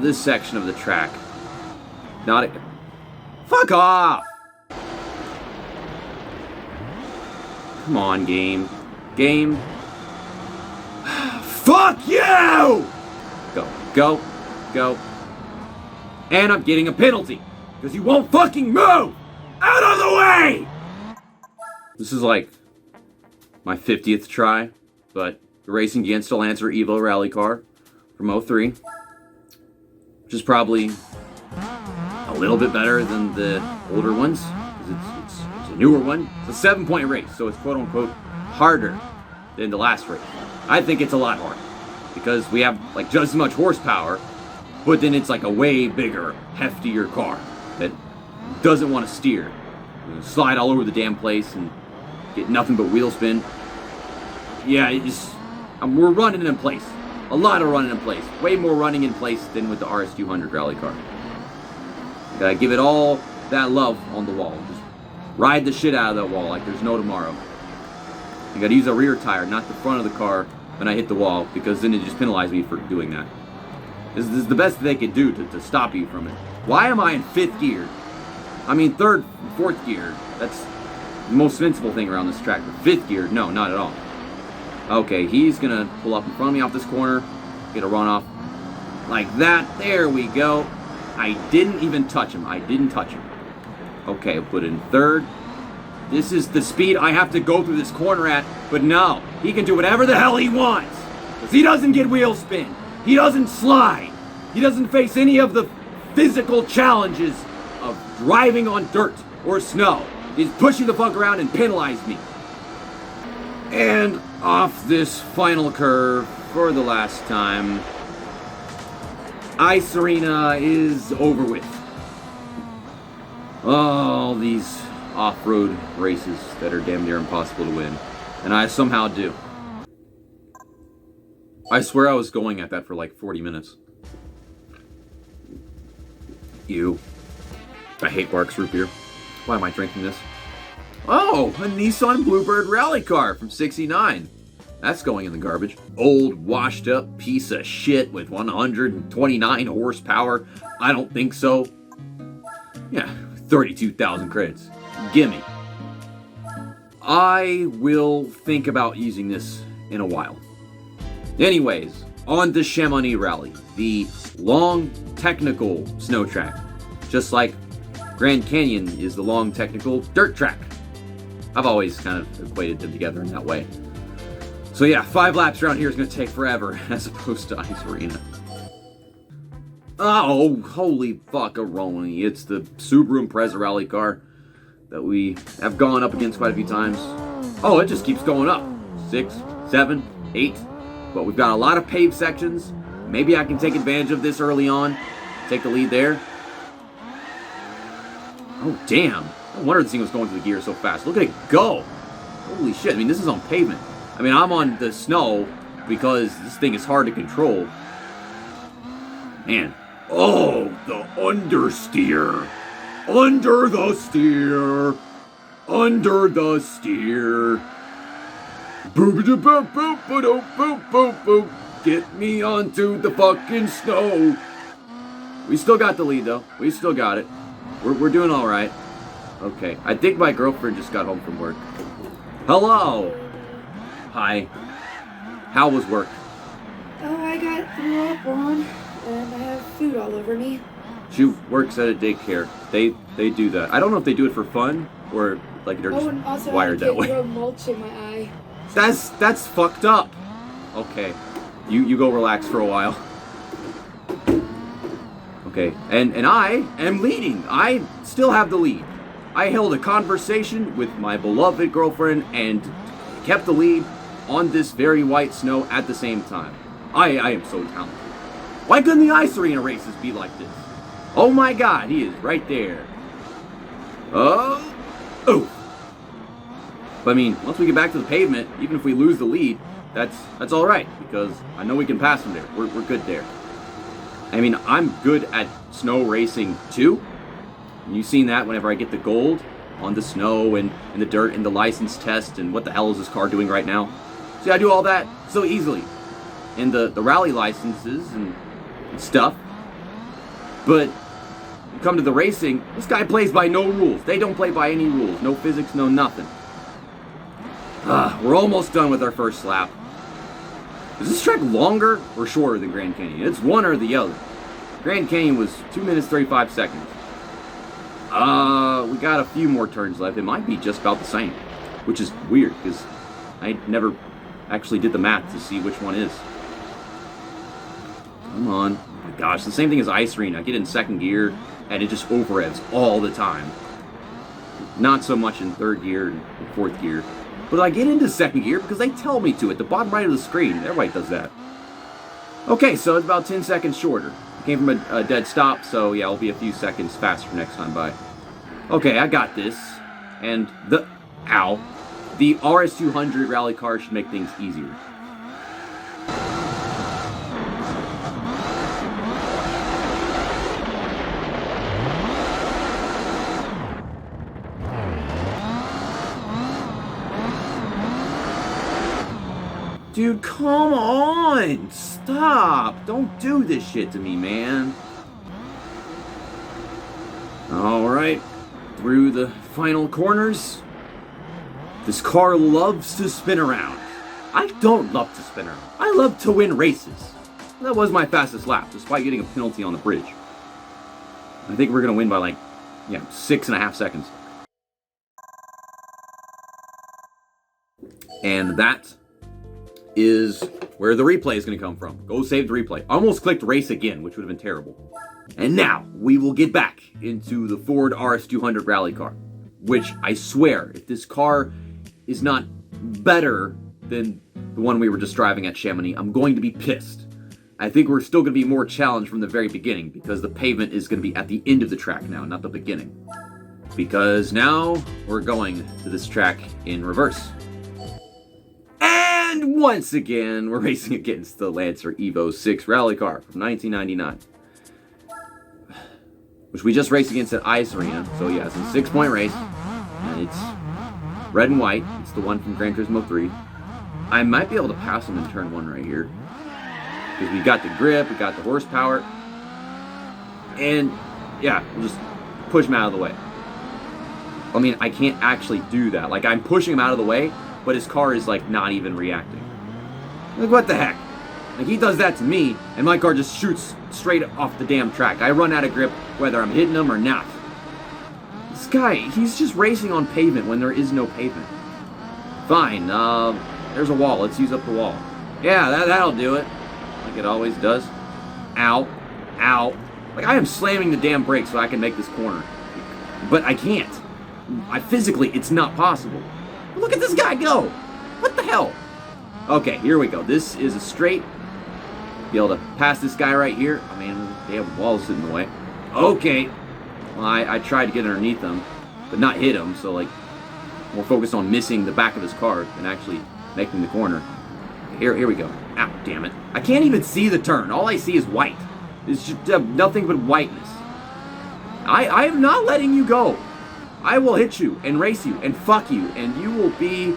This section of the track. Not a... Fuck off! Come on, game. Game. Fuck you! Go, go, go. And I'm getting a penalty because you won't fucking move! Out of the way! This is like my 50th try, but racing against a Lancer Evo rally car from 03, which is probably a little bit better than the older ones. It's a newer one. It's a 7-point race, so it's quote-unquote harder than the last race. I think it's a lot harder because we have like just as much horsepower, but then it's like a way bigger, heftier car that doesn't want to steer. Slide all over the damn place and get nothing but wheel spin. Yeah, we're running in place. A lot of running in place. Way more running in place than with the RS200 rally car. Gotta give it all that love on the wall. Just ride the shit out of that wall like there's no tomorrow. You gotta use a rear tire, not the front of the car when I hit the wall, because then it just penalized me for doing that. This is the best they could do to stop you from it. Why am I in 5th gear? I mean 3rd, 4th gear. That's the most sensible thing around this track. But 5th gear, no, not at all. Okay, he's gonna pull up in front of me off this corner, get a runoff. Like that, there we go. I didn't even touch him, I didn't touch him. Okay, I'll put it in 3rd. This is the speed I have to go through this corner at, but no, he can do whatever the hell he wants. Because he doesn't get wheel spin, he doesn't slide, he doesn't face any of the physical challenges of driving on dirt or snow. He's pushing the fuck around and penalized me. And off this final curve for the last time, Ice Arena is over with. All these off-road races that are damn near impossible to win, and I somehow do. I swear I was going at that for like 40 minutes. Ew. I hate Barks root beer. Why am I drinking this? Oh, a Nissan Bluebird rally car from '69. That's going in the garbage. Old, washed up piece of shit with 129 horsepower. I don't think so. Yeah, 32,000 credits. Gimme. I will think about using this in a while. Anyways, on to Chamonix Rally, the long, technical snow track. Just like Grand Canyon is the long, technical dirt track. I've always kind of equated them together in that way. So yeah, 5 laps around here is going to take forever, as opposed to Ice Arena. Oh, holy fuck-a-roni. It's the Subaru Impreza rally car that we have gone up against quite a few times. Oh, it just keeps going up. 6, 7, 8. But we've got a lot of paved sections. Maybe I can take advantage of this early on. Take the lead there. Oh, damn. No wonder this thing was going through the gear so fast. Look at it go. Holy shit. I mean, this is on pavement. I mean, I'm on the snow because this thing is hard to control. Man. Oh, the understeer. Under the steer. Under the steer. Boop boop boop boop boop boop boop boop. Get me onto the fucking snow. We still got the lead though. We still got it. We're doing all right. Okay, I think my girlfriend just got home from work. Hello. Hi. How was work? Oh, I got threw up on, and I have food all over me. She works at a daycare. They do that. I don't know if they do it for fun or like they're and also just wired that way. I mulch in my eye. That's fucked up. Okay, you go relax for a while. Okay, and I am leading. I still have the lead. I held a conversation with my beloved girlfriend and kept the lead on this very white snow at the same time. I am so talented. Why couldn't the ice arena races be like this? Oh my god, he is right there. Oh. But I mean, once we get back to the pavement, even if we lose the lead, that's all right, because I know we can pass him there. We're good there. I mean, I'm good at snow racing too. And you've seen that whenever I get the gold on the snow and the dirt and the license test and what the hell is this car doing right now. See, I do all that so easily in the rally licenses and stuff. But you come to the racing, this guy plays by no rules. They don't play by any rules. No physics, no nothing. We're almost done with our first lap. Is this track longer or shorter than Grand Canyon? It's one or the other. Grand Canyon was 2 minutes 35 seconds. We got a few more turns left. It might be just about the same, which is weird because I never actually did the math to see which one is. Come on. Oh my gosh, the same thing as Ice Arena. I get in second gear and it just over-revs all the time. Not so much in third gear and fourth gear. But I get into second gear because they tell me to at the bottom right of the screen. Everybody does that. Okay, so it's about 10 seconds shorter. Came from a dead stop, so yeah, it'll be a few seconds faster next time by. Okay, I got this. And the RS200 rally car should make things easier. Dude, come on! Stop! Don't do this shit to me, man. Alright, through the final corners. This car loves to spin around. I don't love to spin around. I love to win races. That was my fastest lap, despite getting a penalty on the bridge. I think we're gonna win by 6.5 seconds. And that is where the replay is going to come from. Go save the replay. Almost clicked race again, which would have been terrible. And now, we will get back into the Ford RS200 rally car. Which, I swear, if this car is not better than the one we were just driving at Chamonix, I'm going to be pissed. I think we're still going to be more challenged from the very beginning, because the pavement is going to be at the end of the track now, not the beginning. Because now, we're going to this track in reverse. And once again, we're racing against the Lancer Evo 6 rally car from 1999. Which we just raced against at Ice Arena. So yeah, it's a 6-point race. And it's red and white. It's the one from Gran Turismo 3. I might be able to pass him in turn 1 right here. Because we got the grip, we got the horsepower. And yeah, we'll just push him out of the way. I mean, I can't actually do that. Like, I'm pushing him out of the way, but his car is, not even reacting. Like, what the heck? Like, he does that to me, and my car just shoots straight off the damn track. I run out of grip whether I'm hitting him or not. This guy, he's just racing on pavement when there is no pavement. Fine, there's a wall. Let's use up the wall. Yeah, that'll do it. Like it always does. Ow. Ow. Like, I am slamming the damn brakes so I can make this corner. But I can't. Physically, it's not possible. Look at this guy go! What the hell? Okay, here we go. This is a straight. Be able to pass this guy right here. I mean, they have walls in the way. Okay. Well, I tried to get underneath him, but not hit him, so, more focused on missing the back of his car than actually making the corner. Here we go. Ow, damn it. I can't even see the turn. All I see is white. It's just nothing but whiteness. I am not letting you go. I will hit you and race you and fuck you, and you will be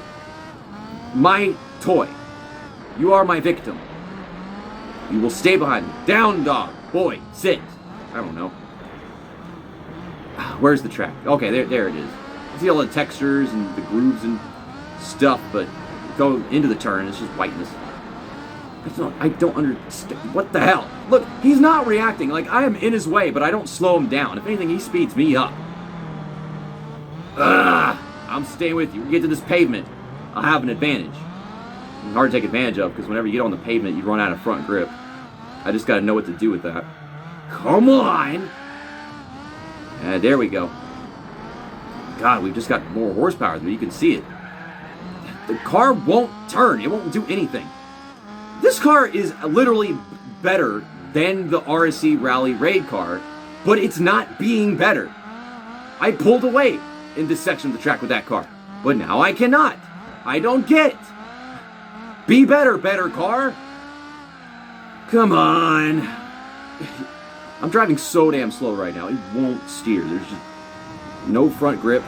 my toy. You are my victim. You will stay behind me. Down, dog. Boy, sit. I don't know. Where's the track? Okay, there it is. I see all the textures and the grooves and stuff, but go into the turn, it's just whiteness. I don't understand. What the hell? Look, he's not reacting. I am in his way, but I don't slow him down. If anything, he speeds me up. I'm staying with you. We get to this pavement, I'll have an advantage. It's hard to take advantage of, because whenever you get on the pavement, you run out of front grip. I just gotta know what to do with that. Come on! There we go. God, we've just got more horsepower, but you can see it. The car won't turn. It won't do anything. This car is literally better than the RSC Rally Raid car, but it's not being better. I pulled away in this section of the track with that car, but now I cannot. I don't get it. Be better, better car. Come on. I'm driving so damn slow right now. It won't steer. There's just no front grip.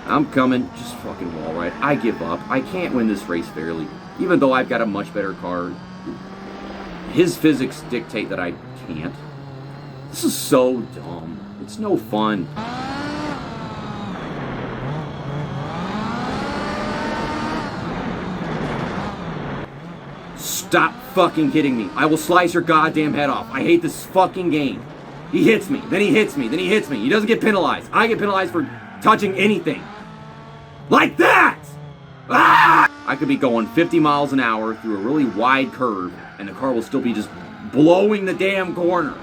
I'm coming. Just fucking wall ride. I give up. I can't win this race fairly. Even though I've got a much better car. His physics dictate that I can't. This is so dumb. It's no fun. Stop fucking kidding me. I will slice your goddamn head off. I hate this fucking game. He hits me, then he hits me, then he hits me. He doesn't get penalized. I get penalized for touching anything. Like that! Ah! I could be going 50 miles an hour through a really wide curve, and the car will still be just blowing the damn corner.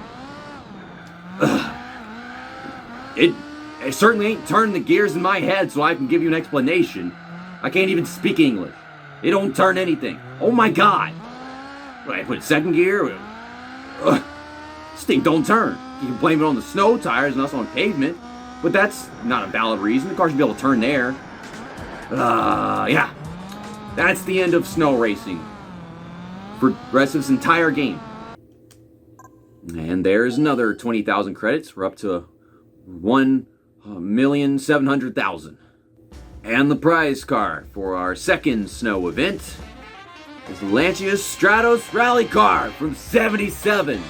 It certainly ain't turning the gears in my head so I can give you an explanation. I can't even speak English. It don't turn anything. Oh my god! I put it second gear? This thing don't turn. You can blame it on the snow tires and us on pavement, but that's not a valid reason. The car should be able to turn there. Yeah. That's the end of snow racing. For the rest of this entire game. And there's another 20,000 credits. We're up to 1,700,000. And the prize car for our second snow event is the Lancia Stratos Rally Car from '77.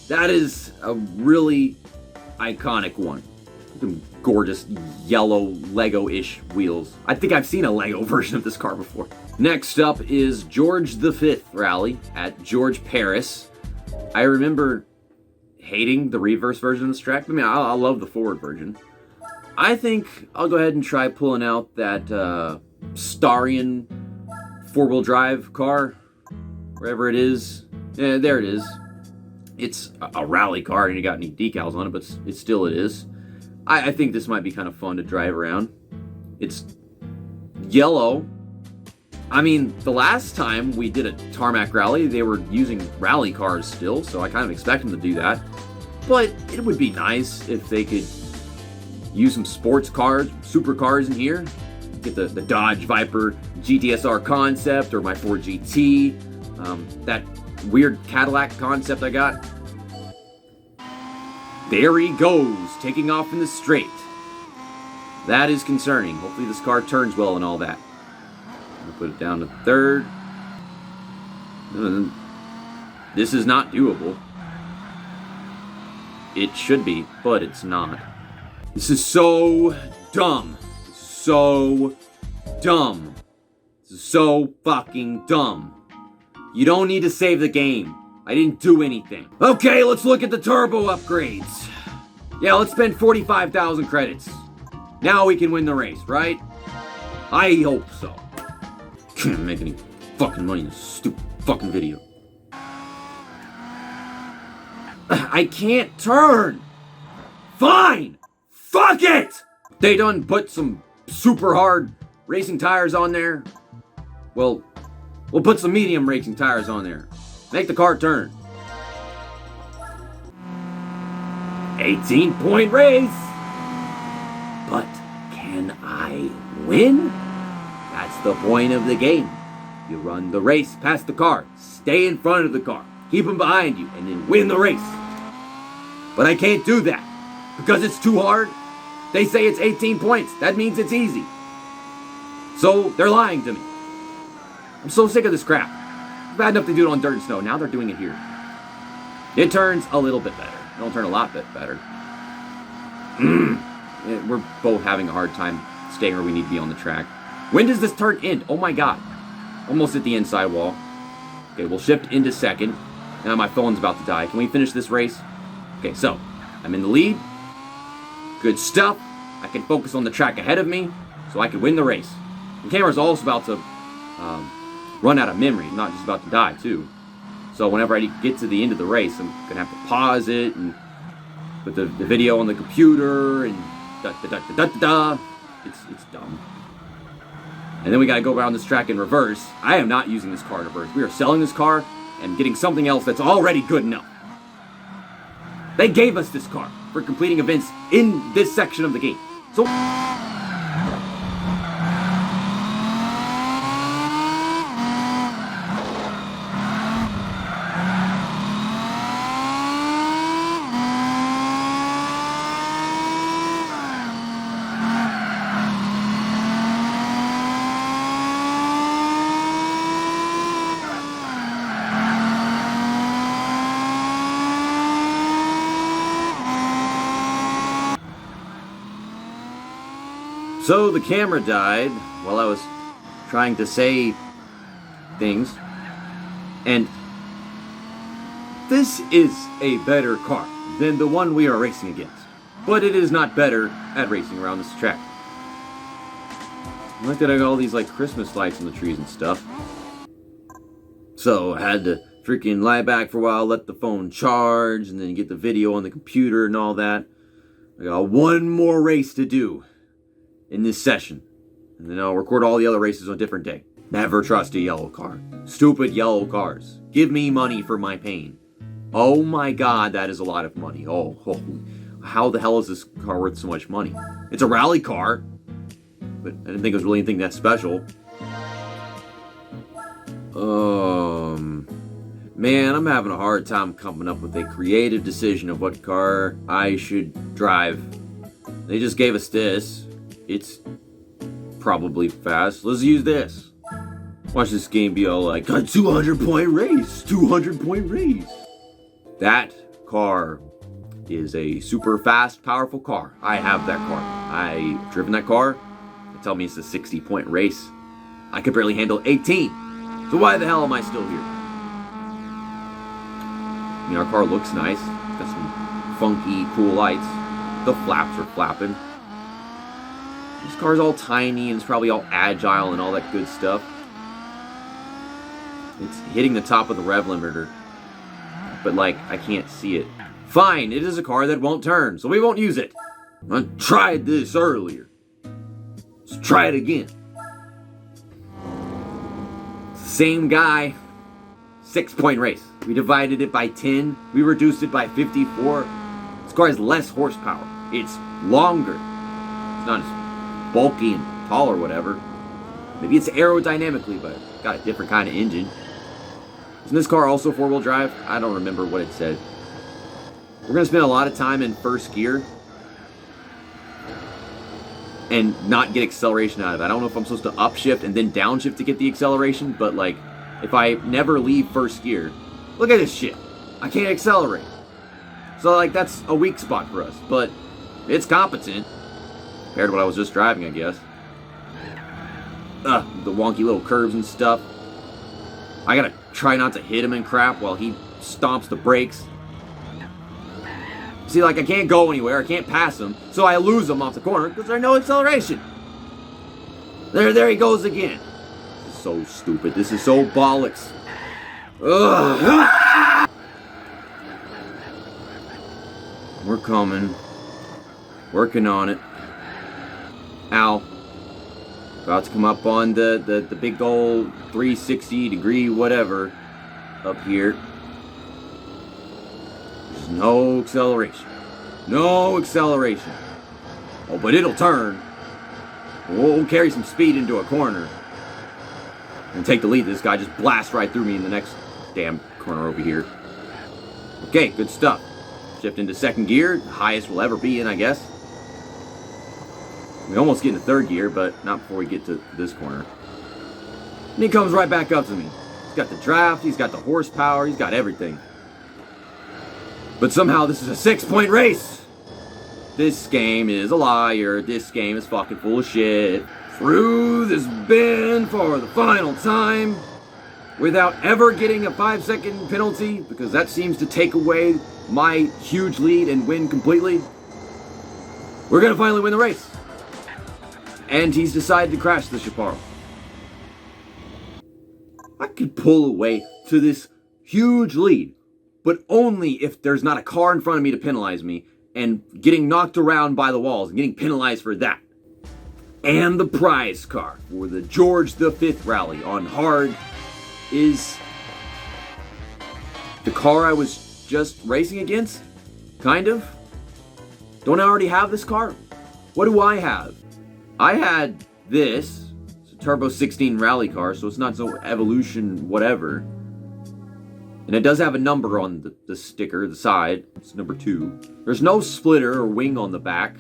That is a really iconic one. Some gorgeous yellow Lego-ish wheels. I think I've seen a Lego version of this car before. Next up is George V Rally at George Paris. I remember hating the reverse version of this track. I mean, I love the forward version. I think I'll go ahead and try pulling out that Starion four-wheel drive car, wherever it is. Yeah, there it is. It's a rally car, and you got any decals on it, but it still is. I think this might be kind of fun to drive around. It's yellow. I mean, the last time we did a tarmac rally, they were using rally cars still, so I kind of expect them to do that. But it would be nice if they could use some sports cars, supercars in here. Get the Dodge Viper GTSR concept, or my Ford GT. That weird Cadillac concept I got. There he goes, taking off in the straight. That is concerning. Hopefully this car turns well and all that. I'm gonna put it down to third. This is not doable. It should be, but it's not. This is so dumb. So dumb. This is so fucking dumb. You don't need to save the game. I didn't do anything. Okay, let's look at the turbo upgrades. Yeah, let's spend 45,000 credits. Now we can win the race, right? I hope so. Can't make any fucking money in this stupid fucking video. I can't turn. Fine. Fuck it! They done put some super hard racing tires on there. Well, we'll put some medium racing tires on there. Make the car turn. 18-point race. But can I win? That's the point of the game. You run the race past the car, stay in front of the car, keep them behind you, and then win the race. But I can't do that because it's too hard. They say it's 18 points. That means it's easy. So they're lying to me. I'm so sick of this crap. Bad enough to do it on dirt and snow. Now they're doing it here. It turns a little bit better. It don't turn a lot bit better. We're both having a hard time staying where we need to be on the track. When does this turn end? Oh my god. Almost at the inside wall. Okay, we'll shift into second. Now my phone's about to die. Can we finish this race? Okay, so I'm in the lead. Good stuff. I can focus on the track ahead of me so I can win the race. The camera's also about to run out of memory. I'm not just about to die, too. So whenever I get to the end of the race, I'm going to have to pause it and put the video on the computer and da-da-da-da-da-da. It's dumb. And then we gotta go around this track in reverse. I am not using this car in reverse. We are selling this car and getting something else that's already good enough. They gave us this car for completing events in this section of the game. So So the camera died while I was trying to say things, and this is a better car than the one we are racing against, but it is not better at racing around this track. Look at all these like Christmas lights in the trees and stuff. So I had to freaking lie back for a while, let the phone charge, and then get the video on the computer and all that. I got one more race to do in this session, and then I'll record all the other races on a different day. Never trust a yellow car. Stupid yellow cars. Give me money for my pain. Oh my god, that is a lot of money. Oh, holy. How the hell is this car worth so much money? It's a rally car, but I didn't think it was really anything that special. Man, I'm having a hard time coming up with a creative decision of what car I should drive. They just gave us this. It's probably fast. Let's use this. Watch this game be all like, a 200-point race, 200-point race. That car is a super fast, powerful car. I have that car. I've driven that car. They tell me it's a 60-point race. I could barely handle 18. So why the hell am I still here? I mean, our car looks nice. Got some funky, cool lights. The flaps are flapping. This car's all tiny and it's probably all agile and all that good stuff. It's hitting the top of the rev limiter, but like, I can't see it. Fine, it is a car that won't turn, so we won't use it. I tried this earlier. Let's try it again. Same guy, 6-point race. We divided it by 10. We reduced it by 54. This car has less horsepower. It's longer. It's not as bulky and tall or whatever. Maybe it's aerodynamically, but it's got a different kind of engine. Isn't this car also 4-wheel drive? I don't remember what it said. We're going to spend a lot of time in first gear and not get acceleration out of it. I don't know if I'm supposed to upshift and then downshift to get the acceleration, but like, if I never leave first gear, look at this shit. I can't accelerate. So like, that's a weak spot for us, but it's competent compared to what I was just driving, I guess. The wonky little curves and stuff. I gotta try not to hit him and crap while he stomps the brakes. See, like, I can't go anywhere, I can't pass him, so I lose him off the corner because there's no acceleration. There he goes again. This is so stupid. This is so bollocks. Ugh. We're coming. Working on it. Ow. About to come up on the big old 360-degree whatever up here. There's no acceleration. No acceleration. Oh, but it'll turn. We'll carry some speed into a corner and take the lead. This guy just blasts right through me in the next damn corner over here. Okay, good stuff. Shift into second gear. The highest we'll ever be in, I guess. We almost get into third gear, but not before we get to this corner. And he comes right back up to me. He's got the draft, he's got the horsepower, he's got everything. But somehow this is a 6-point race. This game is a liar. This game is fucking full of shit. Through this bend for the final time without ever getting a 5-second penalty, because that seems to take away my huge lead and win completely. We're gonna finally win the race. And he's decided to crash the Chaparral. I could pull away to this huge lead, but only if there's not a car in front of me to penalize me and getting knocked around by the walls and getting penalized for that. And the prize car for the George V rally on hard is the car I was just racing against? Kind of? Don't I already have this car? What do I have? I had this. It's a Turbo 16 rally car, so it's not so evolution whatever. And it does have a number on the sticker, the side. It's number 2. There's no splitter or wing on the back.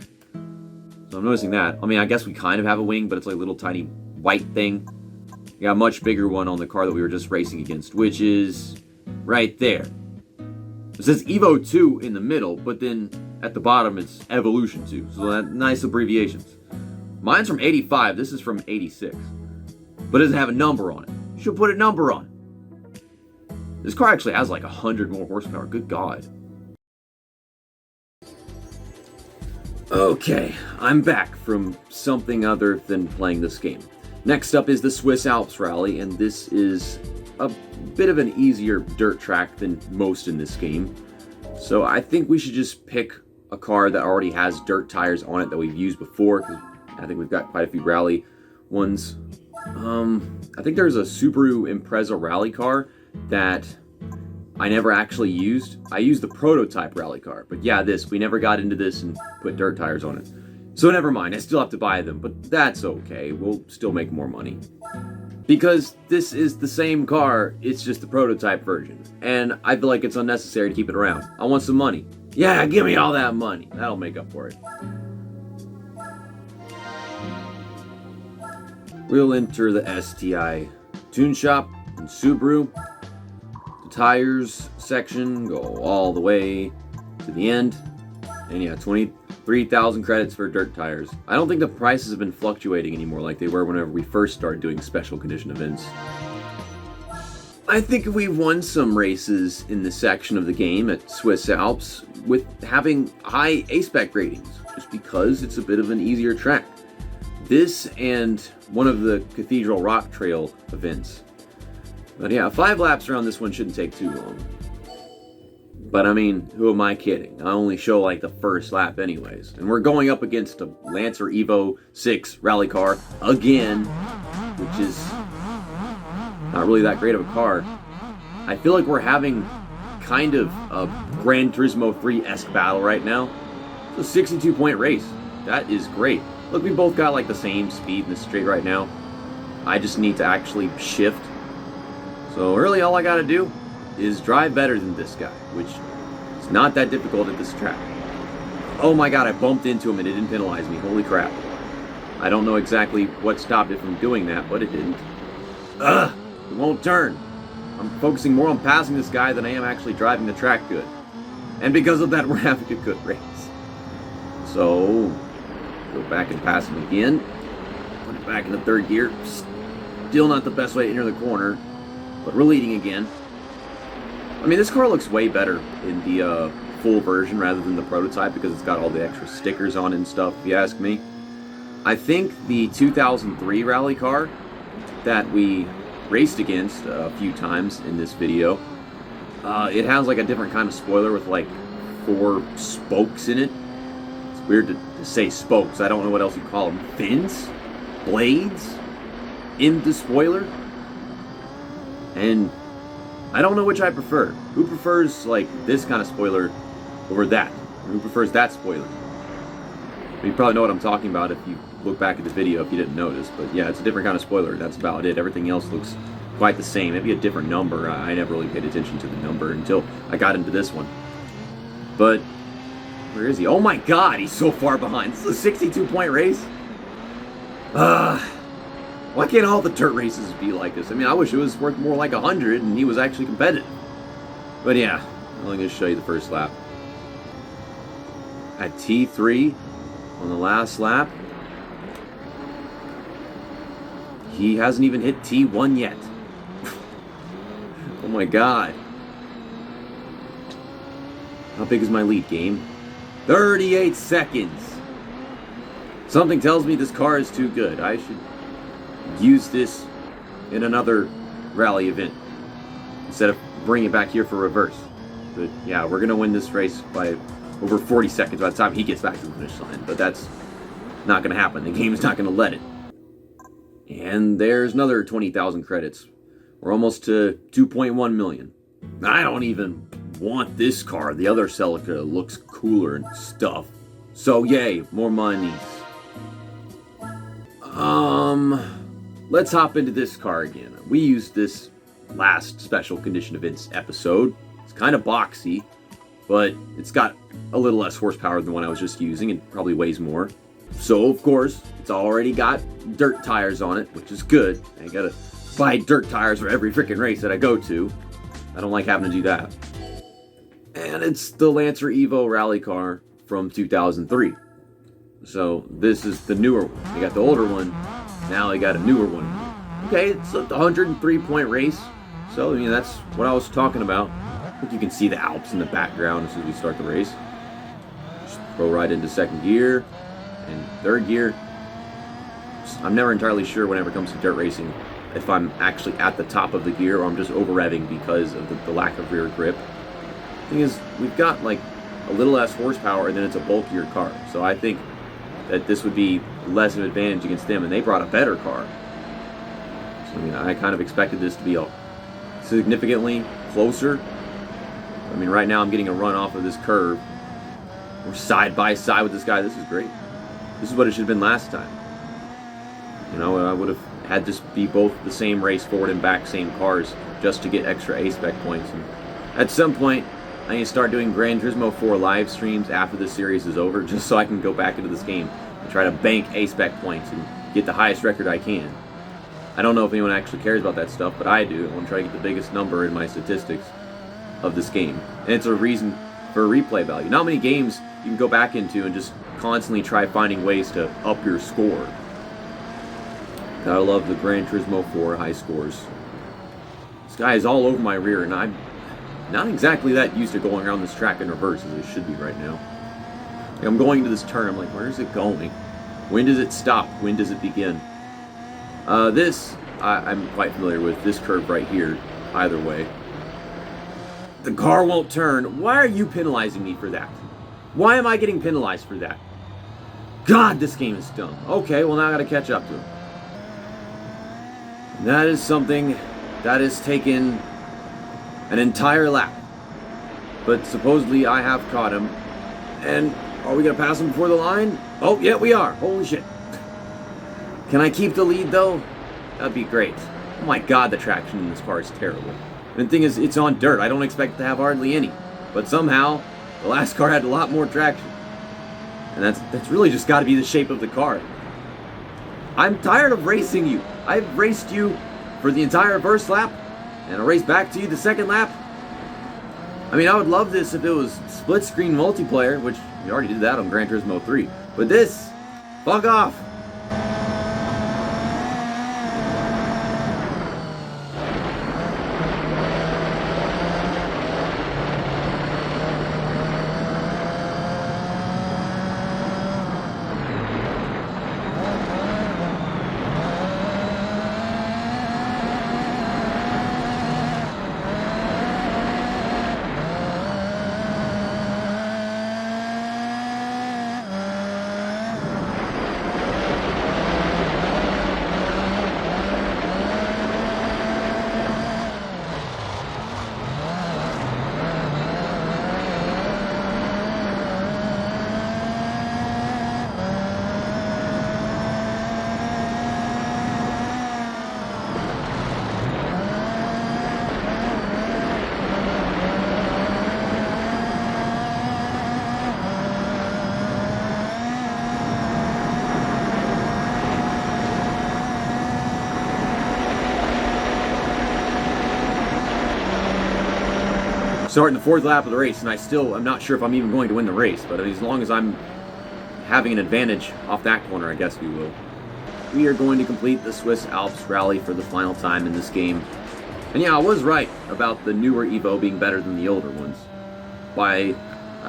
So I'm noticing that. I mean, I guess we kind of have a wing, but it's like a little tiny white thing. We got a much bigger one on the car that we were just racing against, which is right there. It says Evo 2 in the middle, but then at the bottom it's Evolution 2. So that nice abbreviations. Mine's from 85. This is from 86. But it doesn't have a number on it. You should put a number on it. This car actually has like 100 more horsepower. Good God. Okay, I'm back from something other than playing this game. Next up is the Swiss Alps Rally, and this is a bit of an easier dirt track than most in this game. So I think we should just pick a car that already has dirt tires on it that we've used before, because I think we've got quite a few rally ones. I think there's a Subaru Impreza rally car that I never actually used. I used the prototype rally car, but yeah, we never got into this and put dirt tires on it. So never mind, I still have to buy them, but that's okay. We'll still make more money. Because this is the same car, it's just the prototype version. And I feel like it's unnecessary to keep it around. I want some money. Yeah, give me all that money. That'll make up for it. We'll enter the STI Tune Shop in Subaru. The tires section go all the way to the end. And yeah, 23,000 credits for dirt tires. I don't think the prices have been fluctuating anymore like they were whenever we first started doing special condition events. I think we've won some races in this section of the game at Swiss Alps with having high A-Spec ratings, just because it's a bit of an easier track. This and one of the Cathedral Rock Trail events. But yeah, 5 laps around this one shouldn't take too long. But I mean, who am I kidding? I only show like the first lap anyways. And we're going up against a Lancer Evo 6 rally car again, which is not really that great of a car. I feel like we're having kind of a Gran Turismo 3-esque battle right now. It's a 62-point race. That is great. Look, we both got like the same speed in the straight right now. I just need to actually shift. So really all I gotta do is drive better than this guy, which is not that difficult at this track. Oh my god, I bumped into him and it didn't penalize me. Holy crap. I don't know exactly what stopped it from doing that, but it didn't. Ugh! It won't turn. I'm focusing more on passing this guy than I am actually driving the track good. And because of that, we're having a good race. So, go back and pass him again. Put it back in the third gear. Still not the best way to enter the corner, but we're leading again. I mean, this car looks way better in the full version rather than the prototype because it's got all the extra stickers on it and stuff, if you ask me. I think the 2003 rally car that we raced against a few times in this video, it has like a different kind of spoiler with like 4 spokes in it. It's weird to say spokes. I don't know what else you call them. Fins? Blades? In the spoiler? And I don't know which I prefer. Who prefers like this kind of spoiler over that? Or who prefers that spoiler? You probably know what I'm talking about if you look back at the video if you didn't notice. But yeah, it's a different kind of spoiler. That's about it. Everything else looks quite the same. Maybe a different number. I never really paid attention to the number until I got into this one. But where is he? Oh my god, he's so far behind. This is a 62-point race. Why can't all the dirt races be like this? I mean, I wish it was worth more like 100 and he was actually competitive. But yeah, I'm only going to show you the first lap. At T3 on the last lap. He hasn't even hit T1 yet. Oh my god. How big is my lead, game? 38 seconds. Something tells me this car is too good. I should use this in another rally event instead of bringing it back here for reverse. But yeah, we're gonna win this race by over 40 seconds by the time he gets back to the finish line. But that's not going to happen. The game's not going to let it. And there's another 20,000 credits. We're almost to 2.1 million. I don't even want this car. The other Celica looks cooler and stuff. So yay, more monies. Let's hop into this car again. We used this last special condition events episode. It's kind of boxy, but it's got a little less horsepower than the one I was just using and probably weighs more. So, of course, it's already got dirt tires on it, which is good. I gotta buy dirt tires for every freaking race that I go to. I don't like having to do that. And it's the Lancer Evo rally car from 2003. So, this is the newer one. They got the older one, now they got a newer one. Okay, it's a 103-point race. So, I mean, that's what I was talking about. I think you can see the Alps in the background as soon as we start the race. Just go right into second gear and third gear. I'm never entirely sure whenever it comes to dirt racing if I'm actually at the top of the gear or I'm just over revving because of the lack of rear grip. The thing is, we've got like a little less horsepower and then it's a bulkier car. So I think that this would be less of an advantage against them, and they brought a better car. So I mean, I kind of expected this to be significantly closer. I mean, right now I'm getting a run off of this curve. We're side by side with this guy. This is great. This is what it should have been last time. You know, I would have had this be both the same race, forward and back, same cars, just to get extra A-Spec points. And at some point, I need to start doing Gran Turismo 4 live streams after this series is over, just so I can go back into this game and try to bank A-Spec points and get the highest record I can. I don't know if anyone actually cares about that stuff, but I do. I want to try to get the biggest number in my statistics of this game. And it's a reason for replay value. Not many games you can go back into and just constantly try finding ways to up your score. Gotta love the Gran Turismo 4 high scores. This guy is all over my rear, and I'm not exactly that used to going around this track in reverse as it should be right now. Like, I'm going into this turn, I'm like, where is it going? When does it stop? When does it begin? I'm quite familiar with this curve right here, either way. The car won't turn. Why are you penalizing me for that? Why am I getting penalized for that? God, this game is dumb. Okay, well now I gotta catch up to him. And that is something that has taken an entire lap. But supposedly I have caught him. And are we gonna pass him before the line? Oh, yeah, we are. Holy shit. Can I keep the lead though? That'd be great. Oh my god, the traction in this car is terrible. And the thing is, it's on dirt. I don't expect to have hardly any. But somehow, the last car had a lot more traction. And that's really just got to be the shape of the car. I'm tired of racing you. I've raced you for the entire first lap, and I raced back to you the second lap. I mean, I would love this if it was split-screen multiplayer, which we already did that on Gran Turismo 3. But this, fuck off. Starting the fourth lap of the race, and I'm not sure if I'm even going to win the race, but as long as I'm having an advantage off that corner, I guess we will. We are going to complete the Swiss Alps rally for the final time in this game. And yeah, I was right about the newer Evo being better than the older ones. By,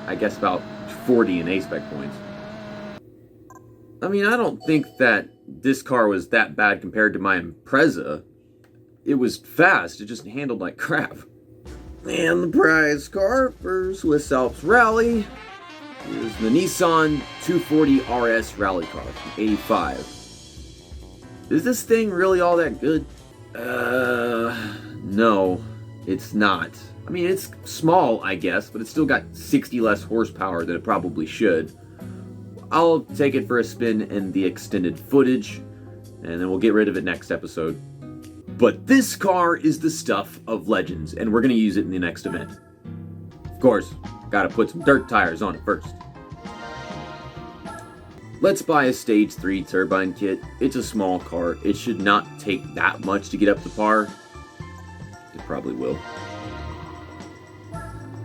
I guess, about 40 in A-Spec points. I mean, I don't think that this car was that bad compared to my Impreza. It was fast, it just handled like crap. And the prize car for Swiss Alps Rally Here's the Nissan 240 RS rally car from 85. Is this thing really all that good? No, it's not. I mean, it's small, I guess, but it's still got 60 less horsepower than it probably should. I'll take it for a spin in the extended footage, and then we'll get rid of it next episode. But this car is the stuff of legends, and we're going to use it in the next event. Of course, gotta put some dirt tires on it first. Let's buy a Stage 3 turbine kit. It's a small car. It should not take that much to get up to par. It probably will.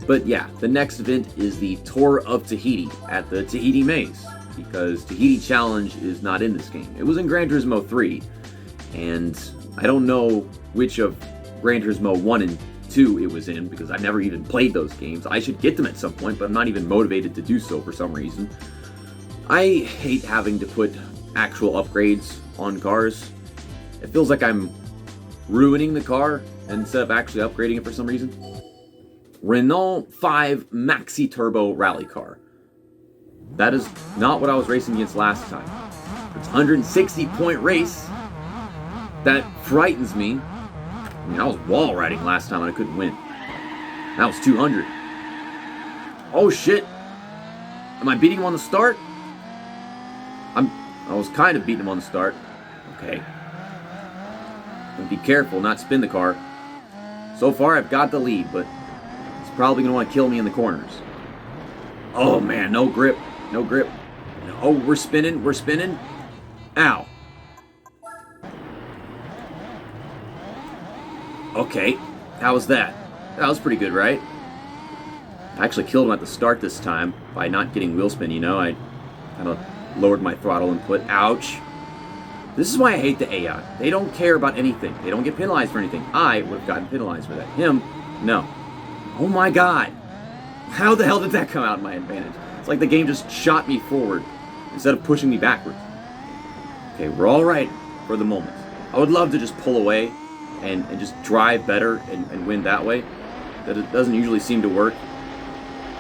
But yeah, the next event is the Tour of Tahiti at the Tahiti Maze, because Tahiti Challenge is not in this game. It was in Gran Turismo 3, and I don't know which of Gran Turismo 1 and 2 it was in, because I've never even played those games. I should get them at some point, but I'm not even motivated to do so for some reason. I hate having to put actual upgrades on cars. It feels like I'm ruining the car instead of actually upgrading it for some reason. Renault 5 Maxi Turbo Rally Car. That is not what I was racing against last time. It's a 160 point race. That frightens me. I mean, I was wall riding last time and I couldn't win. That was 200. Oh shit. Am I beating him on the start? I was kind of beating him on the start. Okay. Be careful, not spin the car. So far, I've got the lead, but it's probably going to want to kill me in the corners. Oh man, no grip. No grip. Oh, we're spinning. We're spinning. Ow. Okay, how was that? That was pretty good, right? I actually killed him at the start this time by not getting wheel spin, you know? I kind of lowered my throttle input. Ouch. This is why I hate the AI. They don't care about anything. They don't get penalized for anything. I would have gotten penalized for that. Him, no. Oh my god. How the hell did that come out in my advantage? It's like the game just shot me forward instead of pushing me backwards. Okay, we're all right for the moment. I would love to just pull away and just drive better and win that way. That it doesn't usually seem to work.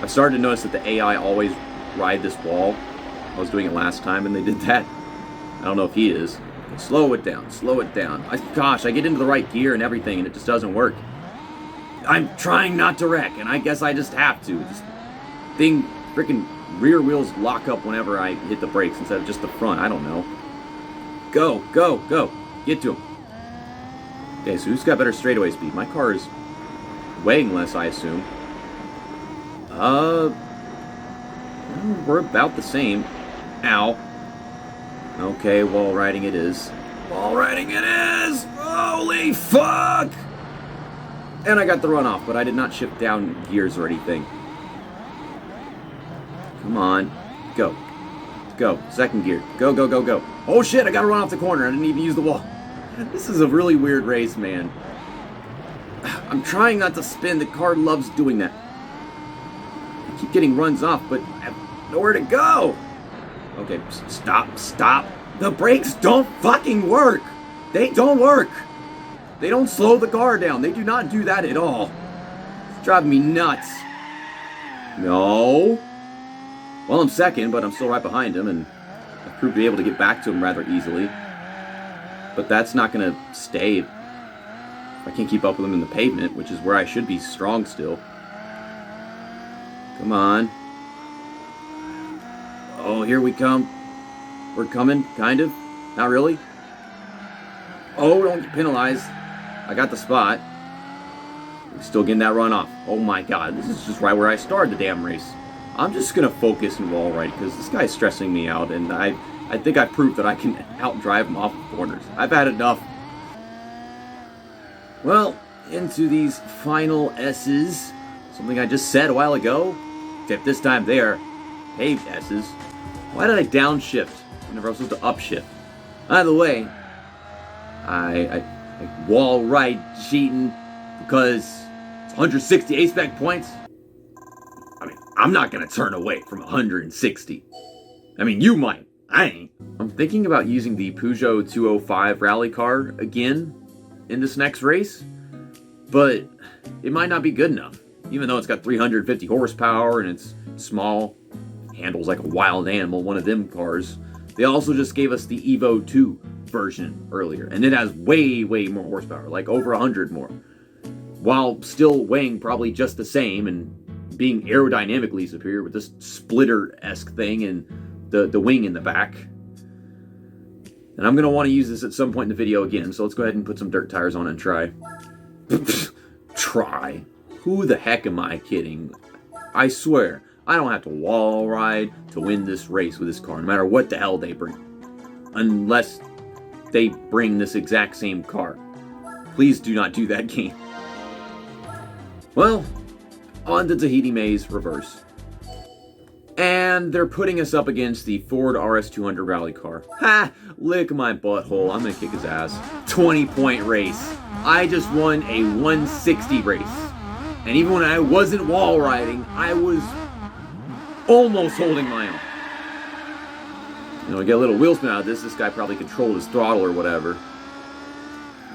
I've started to notice that the AI always ride this wall. I was doing it last time and they did that. I don't know if he is. Slow it down, slow it down. Gosh, I get into the right gear and everything and it just doesn't work. I'm trying not to wreck, and I guess I just have to. This thing, freaking rear wheels lock up whenever I hit the brakes instead of just the front. I don't know. Go, go, go. Get to him. Okay, so who's got better straightaway speed? My car is weighing less, I assume. We're about the same. Ow. Okay, wall riding it is. Wall riding it is! Holy fuck! And I got the runoff, but I did not shift down gears or anything. Come on. Go. Go. Second gear. Go, go, go, go. Oh shit, I got to run off the corner. I didn't even use the wall. This is a really weird race, man. I'm trying not to spin. The car loves doing that. I keep getting runs off, but I have nowhere to go. Okay, stop, stop. The brakes don't fucking work. They don't work. They don't slow the car down. They do not do that at all. It's driving me nuts. No. Well, I'm second, but I'm still right behind him, and I've proved to be able to get back to him rather easily. But that's not going to stay if I can't keep up with him in the pavement, which is where I should be strong still. Come on. Oh, here we come. We're coming, kind of. Not really. Oh, don't get penalized. I got the spot. Still getting that run off. Oh my god, this is just right where I started the damn race. I'm just going to focus and wall right because this guy's stressing me out, and I think I've proved that I can outdrive him off the corners. I've had enough. Well, into these final S's. Something I just said a while ago, except this time they're paved S's. Why did I downshift whenever I was supposed to upshift? By the way, I wall right cheating because it's 160 A-spec points. I mean, I'm not going to turn away from 160. I mean, you might. I ain't. I'm thinking about using the Peugeot 205 rally car again in this next race, but it might not be good enough. Even though it's got 350 horsepower and it's small, handles like a wild animal, one of them cars. They also just gave us the Evo 2 version earlier, and it has way more horsepower, like over 100 more, while still weighing probably just the same and being aerodynamically superior with this splitter-esque thing and the wing in the back. And I'm going to want to use this at some point in the video again, so let's go ahead and put some dirt tires on it and try. Try? Who the heck am I kidding? I swear, I don't have to wall ride to win this race with this car, no matter what the hell they bring. Unless they bring this exact same car. Please do not do that, game. Well, on to Tahiti Maze Reverse. And they're putting us up against the Ford RS200 rally car. Ha! Lick my butthole. I'm gonna kick his ass. 20-point race. I just won a 160 race. And even when I wasn't wall riding, I was almost holding my own. You know, I get a little wheel spin out of this. This guy probably controlled his throttle or whatever.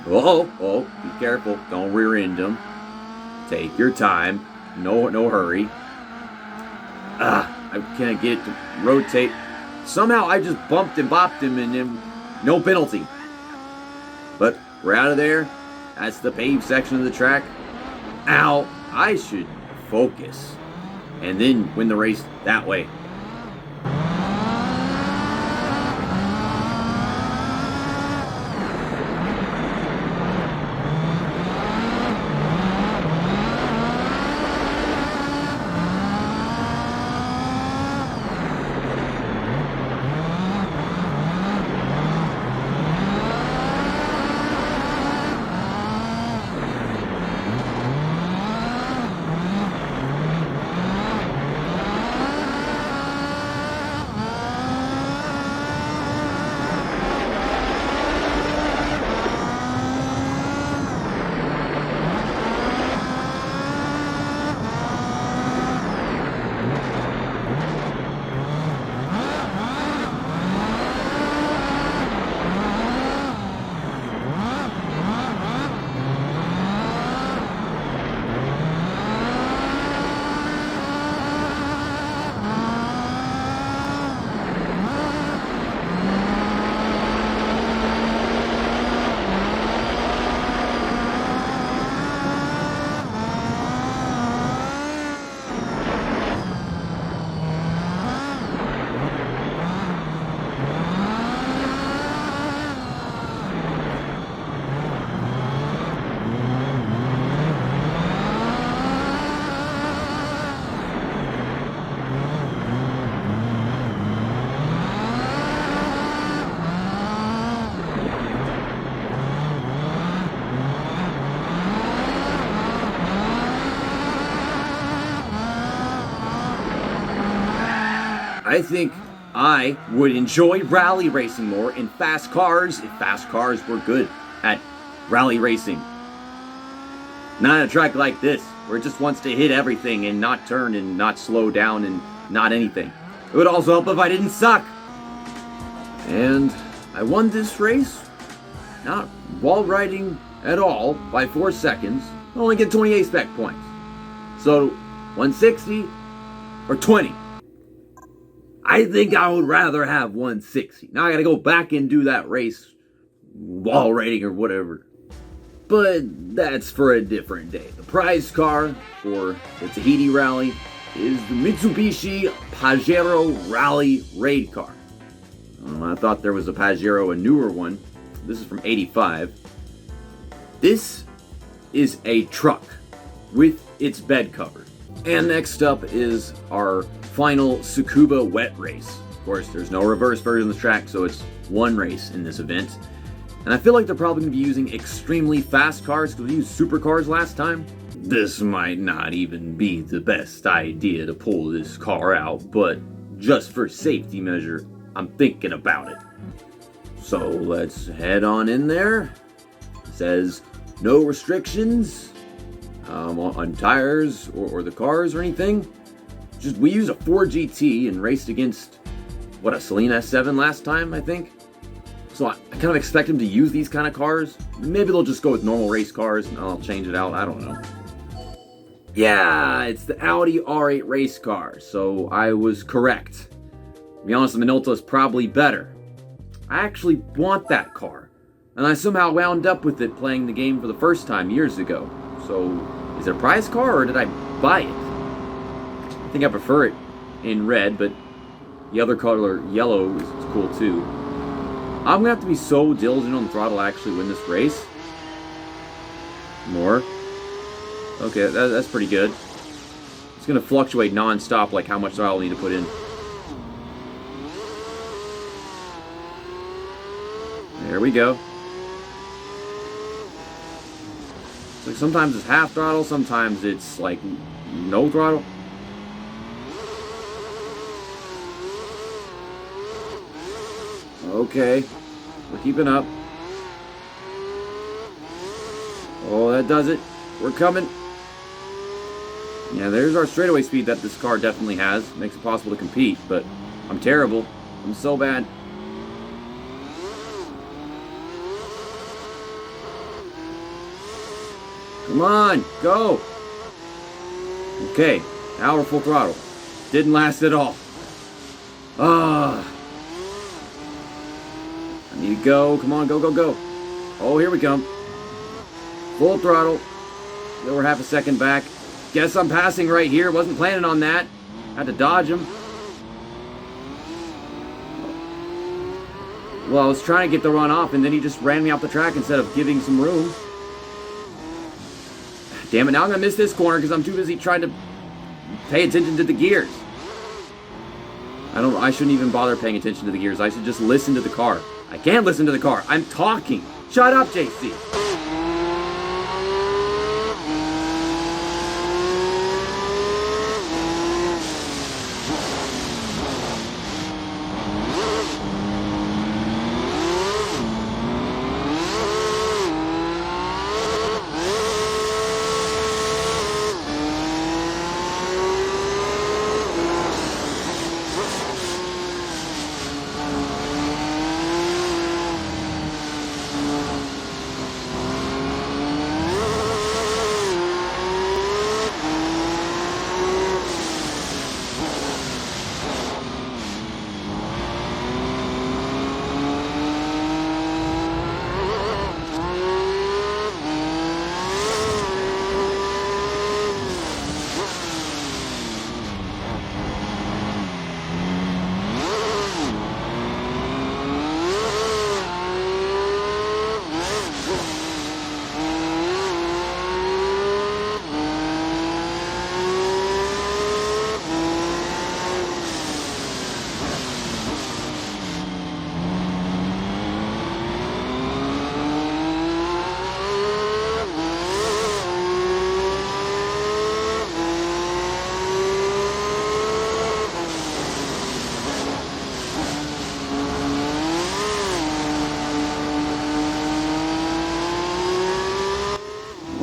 Oh, be careful. Don't rear end him. Take your time. No hurry. I can't get it to rotate. Somehow I just bumped and bopped him and then no penalty. But we're out of there. That's the paved section of the track. Ow, I should focus and then win the race that way. I think I would enjoy rally racing more in fast cars if fast cars were good at rally racing. Not a track like this, where it just wants to hit everything and not turn and not slow down and not anything. It would also help if I didn't suck. And I won this race, not wall riding at all, by 4 seconds. I only get 28 spec points. So, 160 or 20. I think I would rather have 160. Now I gotta go back and do that race, wall rating or whatever. But that's for a different day. The prize car for the Tahiti Rally is the Mitsubishi Pajero Rally Raid car. I thought there was a Pajero, a newer one. This is from '85. This is a truck with its bed covered. And next up is our final Tsukuba wet race. Of course, there's no reverse version of the track, so it's one race in this event. And I feel like they're probably going to be using extremely fast cars because we used supercars last time. This might not even be the best idea to pull this car out, but just for safety measure, I'm thinking about it. So let's head on in there. It says no restrictions on tires or the cars or anything. Just we used a Ford GT and raced against, what, a Celine S7 last time, I think? So I kind of expect them to use these kind of cars. Maybe they'll just go with normal race cars and I'll change it out. I don't know. Yeah, it's the Audi R8 race car, so I was correct. To be honest, the Minolta is probably better. I actually want that car, and I somehow wound up with it playing the game for the first time years ago. So, is it a prize car, or did I buy it? I think I prefer it in red, but the other color, yellow, is cool too. I'm gonna have to be so diligent on the throttle to actually win this race. More. Okay, that's pretty good. It's gonna fluctuate non-stop, like how much throttle I need to put in. There we go. It's like sometimes it's half throttle, sometimes it's like no throttle. Okay, we're keeping up. Oh, that does it. We're coming. Yeah, there's our straightaway speed that this car definitely has. Makes it possible to compete, but I'm terrible. I'm so bad. Come on, go. Okay, now we're full throttle. Didn't last at all. Ah. I need to go. Come on, go, go, go. Oh, here we come. Full throttle. Then we're half a second back. Guess I'm passing right here. Wasn't planning on that. Had to dodge him. Well, I was trying to get the run off, and then he just ran me off the track instead of giving some room. Damn it, now I'm going to miss this corner because I'm too busy trying to pay attention to the gears. I shouldn't even bother paying attention to the gears. I should just listen to the car. I can't listen to the car. I'm talking. Shut up, JC.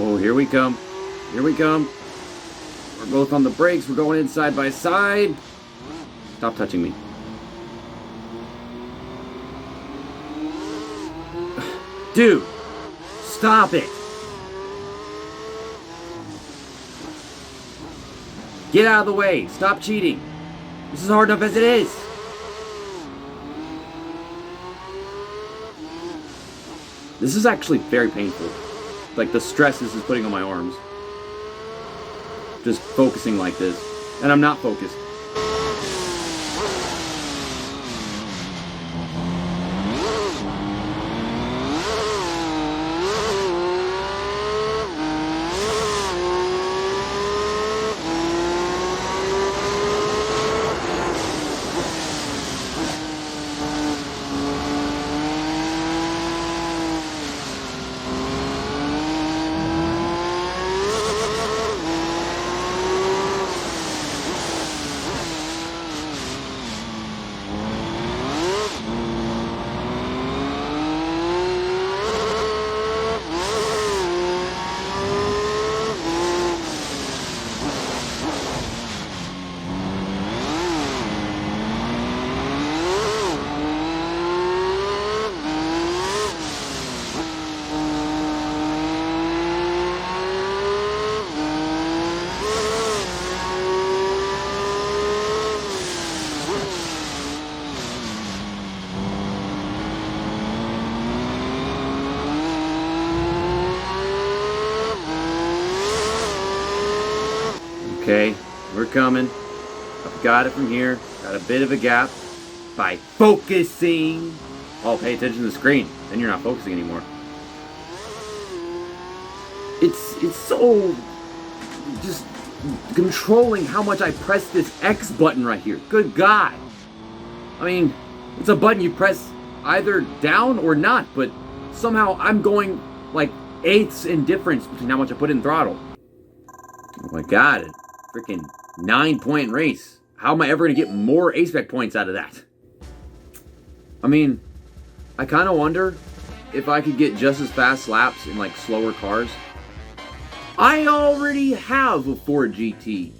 Oh, here we come. Here we come. We're both on the brakes. We're going in side by side. Stop touching me. Dude, stop it. Get out of the way. Stop cheating. This is hard enough as it is. This is actually very painful. Like the stress this is putting on my arms. Just focusing like this. And I'm not focused. coming. I've got it from here. Got a bit of a gap. By focusing. Oh, pay attention to the screen. Then you're not focusing anymore. It's so just controlling how much I press this X button right here. Good God. I mean, it's a button you press either down or not, but somehow I'm going like eighths in difference between how much I put in throttle. Oh my God, a freaking 9-point race. How am I ever going to get more A-Spec points out of that? I mean, I kind of wonder if I could get just as fast laps in like slower cars. I already have a Ford GT.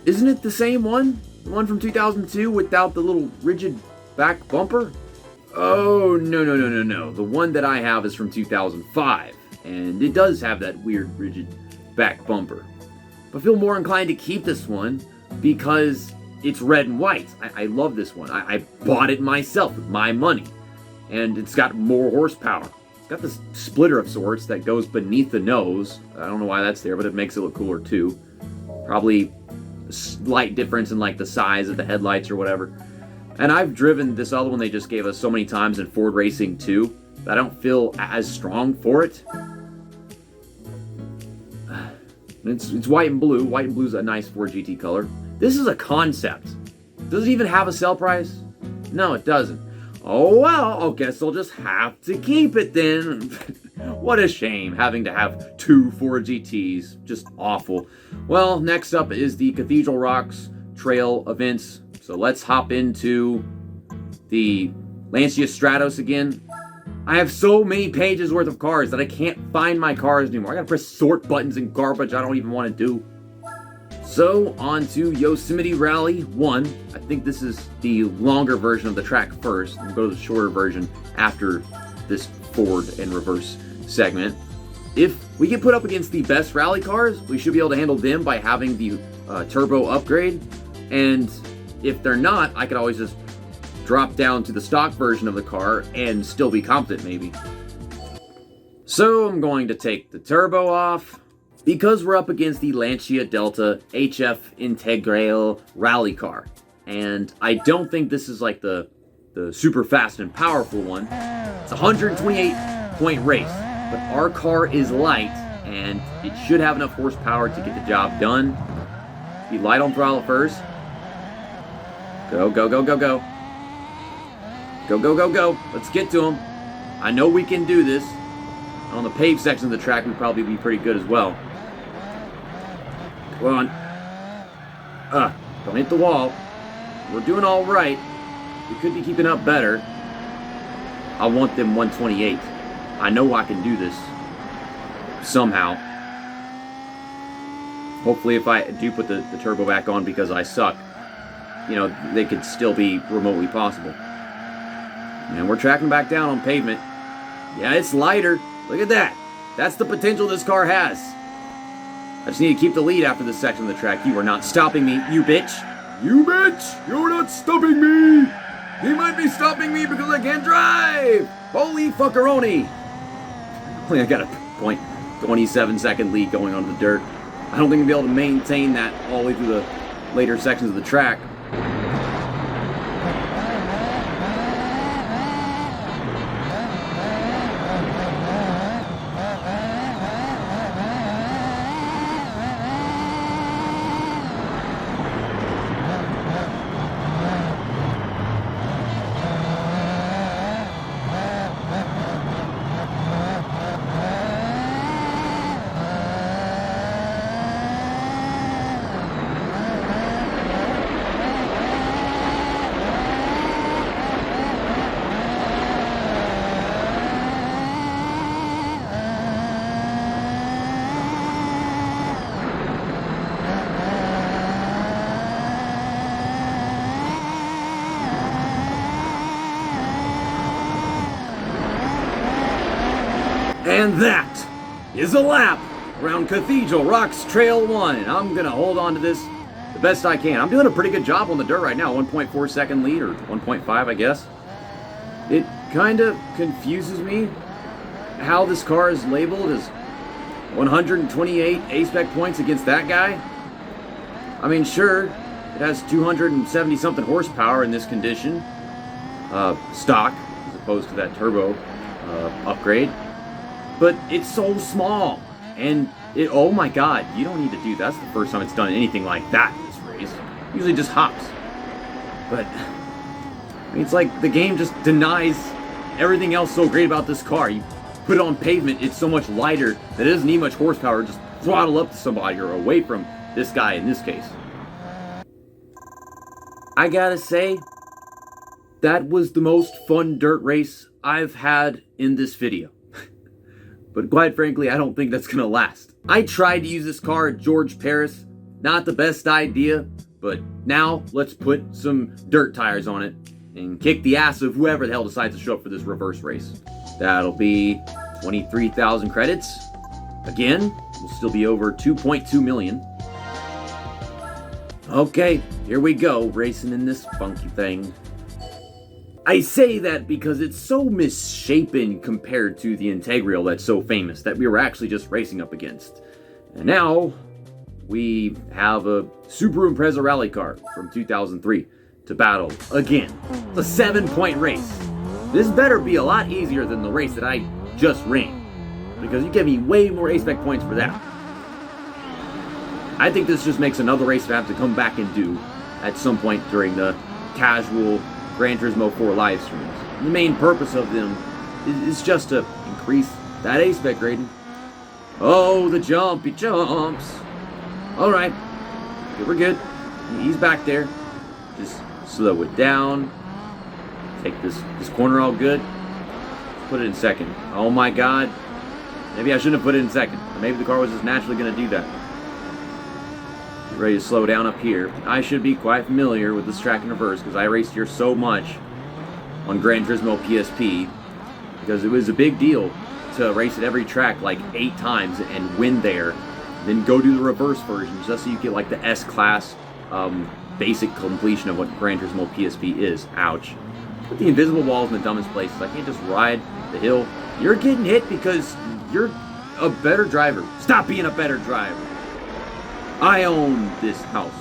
Isn't it the same one? The one from 2002 without the little rigid back bumper? Oh, no. The one that I have is from 2005, and it does have that weird rigid back bumper. But I feel more inclined to keep this one because it's red and white. I love this one. I bought it myself with my money, and it's got more horsepower. Got this splitter of sorts that goes beneath the nose. I don't know why that's there, but it makes it look cooler too. Probably a slight difference in like the size of the headlights or whatever. And I've driven this other one they just gave us so many times in Ford Racing 2 that I don't feel as strong for it. It's white and blue. White and blue is a nice Ford GT color. This is a concept. Does it even have a sale price? No, it doesn't. Oh well, I guess I'll just have to keep it then. What a shame having to have two Ford GTs. Just awful. Well, next up is the Cathedral Rocks Trail events. So let's hop into the Lancia Stratos again. I have so many pages worth of cars that I can't find my cars anymore. I gotta press sort buttons and garbage I don't even want to do. So, on to Yosemite Rally 1. I think this is the longer version of the track first. We'll go to the shorter version after this forward and reverse segment. If we get put up against the best rally cars, we should be able to handle them by having the turbo upgrade. And if they're not, I could always just drop down to the stock version of the car and still be competent, maybe. So, I'm going to take the turbo off. Because we're up against the Lancia Delta HF Integral rally car. And I don't think this is like the super fast and powerful one. It's a 128-point race. But our car is light, and it should have enough horsepower to get the job done. Be light on throttle first. Go. Go. Let's get to him. I know we can do this. On the paved section of the track, we'd probably be pretty good as well. Come on. Don't hit the wall. We're doing all right. We could be keeping up better. I want them 128. I know I can do this. Somehow. Hopefully if I do put the turbo back on because I suck, they could still be remotely possible. And we're tracking back down on pavement. Yeah, it's lighter. Look at that. That's the potential this car has. I just need to keep the lead after this section of the track. You are not stopping me, you bitch. You bitch! You're not stopping me! He might be stopping me because I can't drive! Holy fuckeroni! I got a 0.27-second lead going onto the dirt. I don't think I'll be able to maintain that all the way through the later sections of the track. And that is a lap around Cathedral Rocks Trail 1. And I'm going to hold on to this the best I can. I'm doing a pretty good job on the dirt right now. 1.4 second lead, or 1.5, I guess. It kind of confuses me how this car is labeled as 128 A-Spec points against that guy? I mean, sure, it has 270 something horsepower in this condition, stock, as opposed to that turbo upgrade, but it's so small, and oh my god, you don't need to do that. That's the first time it's done anything like that in this race. It usually just hops. But I mean, it's like the game just denies everything else so great about this car. You put it on pavement, it's so much lighter that it doesn't need much horsepower. Just throttle up to somebody or away from this guy in this case. I gotta say, that was the most fun dirt race I've had in this video. But quite frankly, I don't think that's gonna last. I tried to use this car at George Paris. Not the best idea, but now let's put some dirt tires on it and kick the ass of whoever the hell decides to show up for this reverse race. That'll be 23,000 credits. Again, we'll still be over 2.2 million. Okay, here we go, racing in this funky thing. I say that because it's so misshapen compared to the Integral that's so famous that we were actually just racing up against. And now, we have a Subaru Impreza rally car from 2003 to battle again. It's a 7-point race. This better be a lot easier than the race that I just ran, because you give me way more A-Spec points for that. I think this just makes another race I have to come back and do at some point during the casual Gran Turismo 4 live streams. The main purpose of them is just to increase that A-Spec rating. Oh, the jump, he jumps. Alright, we're good. He's back there. Just slow it down. Take this corner all good. Put it in second. Oh my god. Maybe I shouldn't have put it in second. Or maybe the car was just naturally going to do that. Get ready to slow down up here. I should be quite familiar with this track in reverse because I raced here so much on Gran Turismo PSP, because it was a big deal to race at every track like 8 times and win there, then go do the reverse version just so you get like the S-Class basic completion of what Gran Turismo PSP is. Ouch. Put the invisible walls in the dumbest places. I can't just ride the hill. You're getting hit because you're a better driver. Stop being a better driver. I own this house.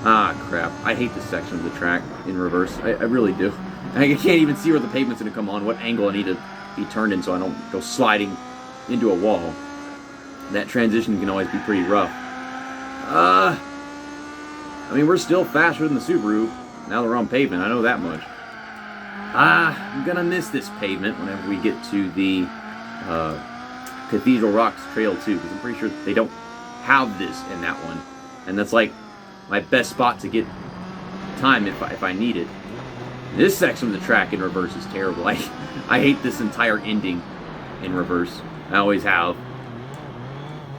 Ah, crap. I hate this section of the track in reverse. I really do. I can't even see where the pavement's going to come on, what angle I need to be turned in so I don't go sliding into a wall. That transition can always be pretty rough. I mean, we're still faster than the Subaru. Now that we're on pavement, I know that much. I'm gonna miss this pavement whenever we get to the Cathedral Rocks Trail 2, because I'm pretty sure they don't have this in that one. And that's like my best spot to get time if I need it. This section of the track in reverse is terrible. I hate this entire ending in reverse. I always have.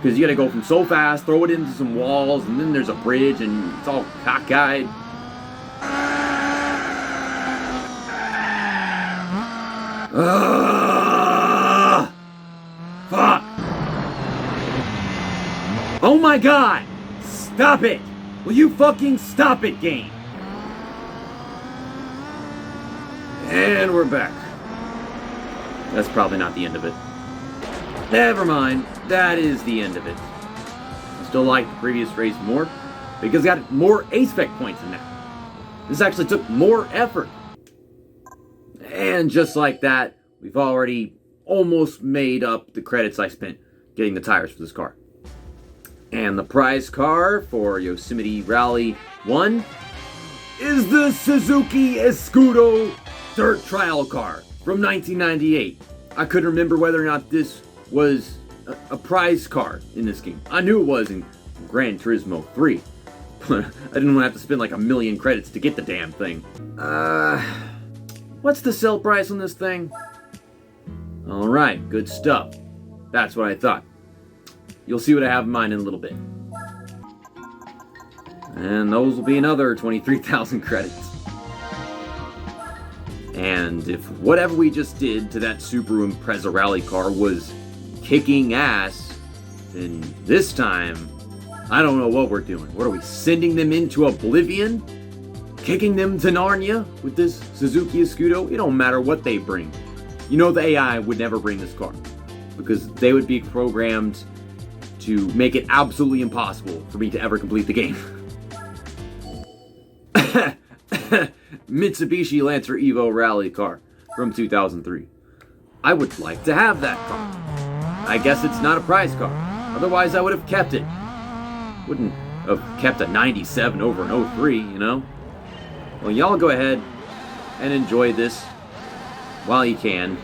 Because you gotta go from so fast, throw it into some walls, and then there's a bridge, and it's all cockeyed. Fuck! Oh my god! Stop it! Will you fucking stop it, game? And we're back. That's probably not the end of it. Never mind. That is the end of it. I still like the previous race more because it got more A-Spec points in that. This actually took more effort. And just like that, we've already almost made up the credits I spent getting the tires for this car. And the prize car for Yosemite Rally 1 is the Suzuki Escudo dirt trial car from 1998. I couldn't remember whether or not this was a prize car in this game. I knew it was in Gran Turismo 3, but I didn't want to have to spend like 1 million credits to get the damn thing. What's the sell price on this thing? Alright, good stuff. That's what I thought. You'll see what I have in mind in a little bit. And those will be another 23,000 credits. And if whatever we just did to that Subaru Impreza rally car was kicking ass, then this time, I don't know what we're doing. What are we, sending them into oblivion? Kicking them to Narnia with this Suzuki Escudo? It don't matter what they bring. You know the AI would never bring this car. because they would be programmed to make it absolutely impossible for me to ever complete the game. Mitsubishi Lancer Evo rally car from 2003. I would like to have that car. I guess it's not a prize car. Otherwise, I would have kept it. Wouldn't have kept a 97 over an 03, you know? Well, y'all go ahead and enjoy this while you can.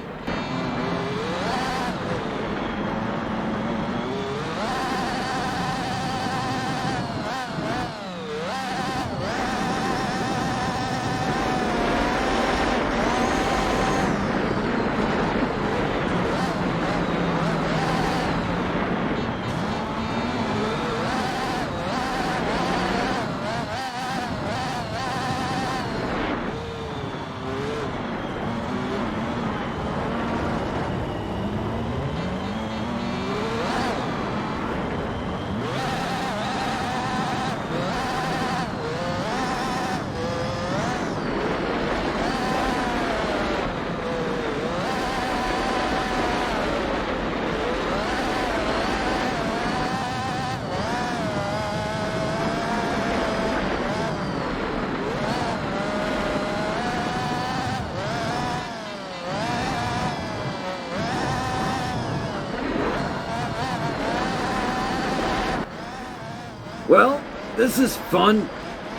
Well, this is fun.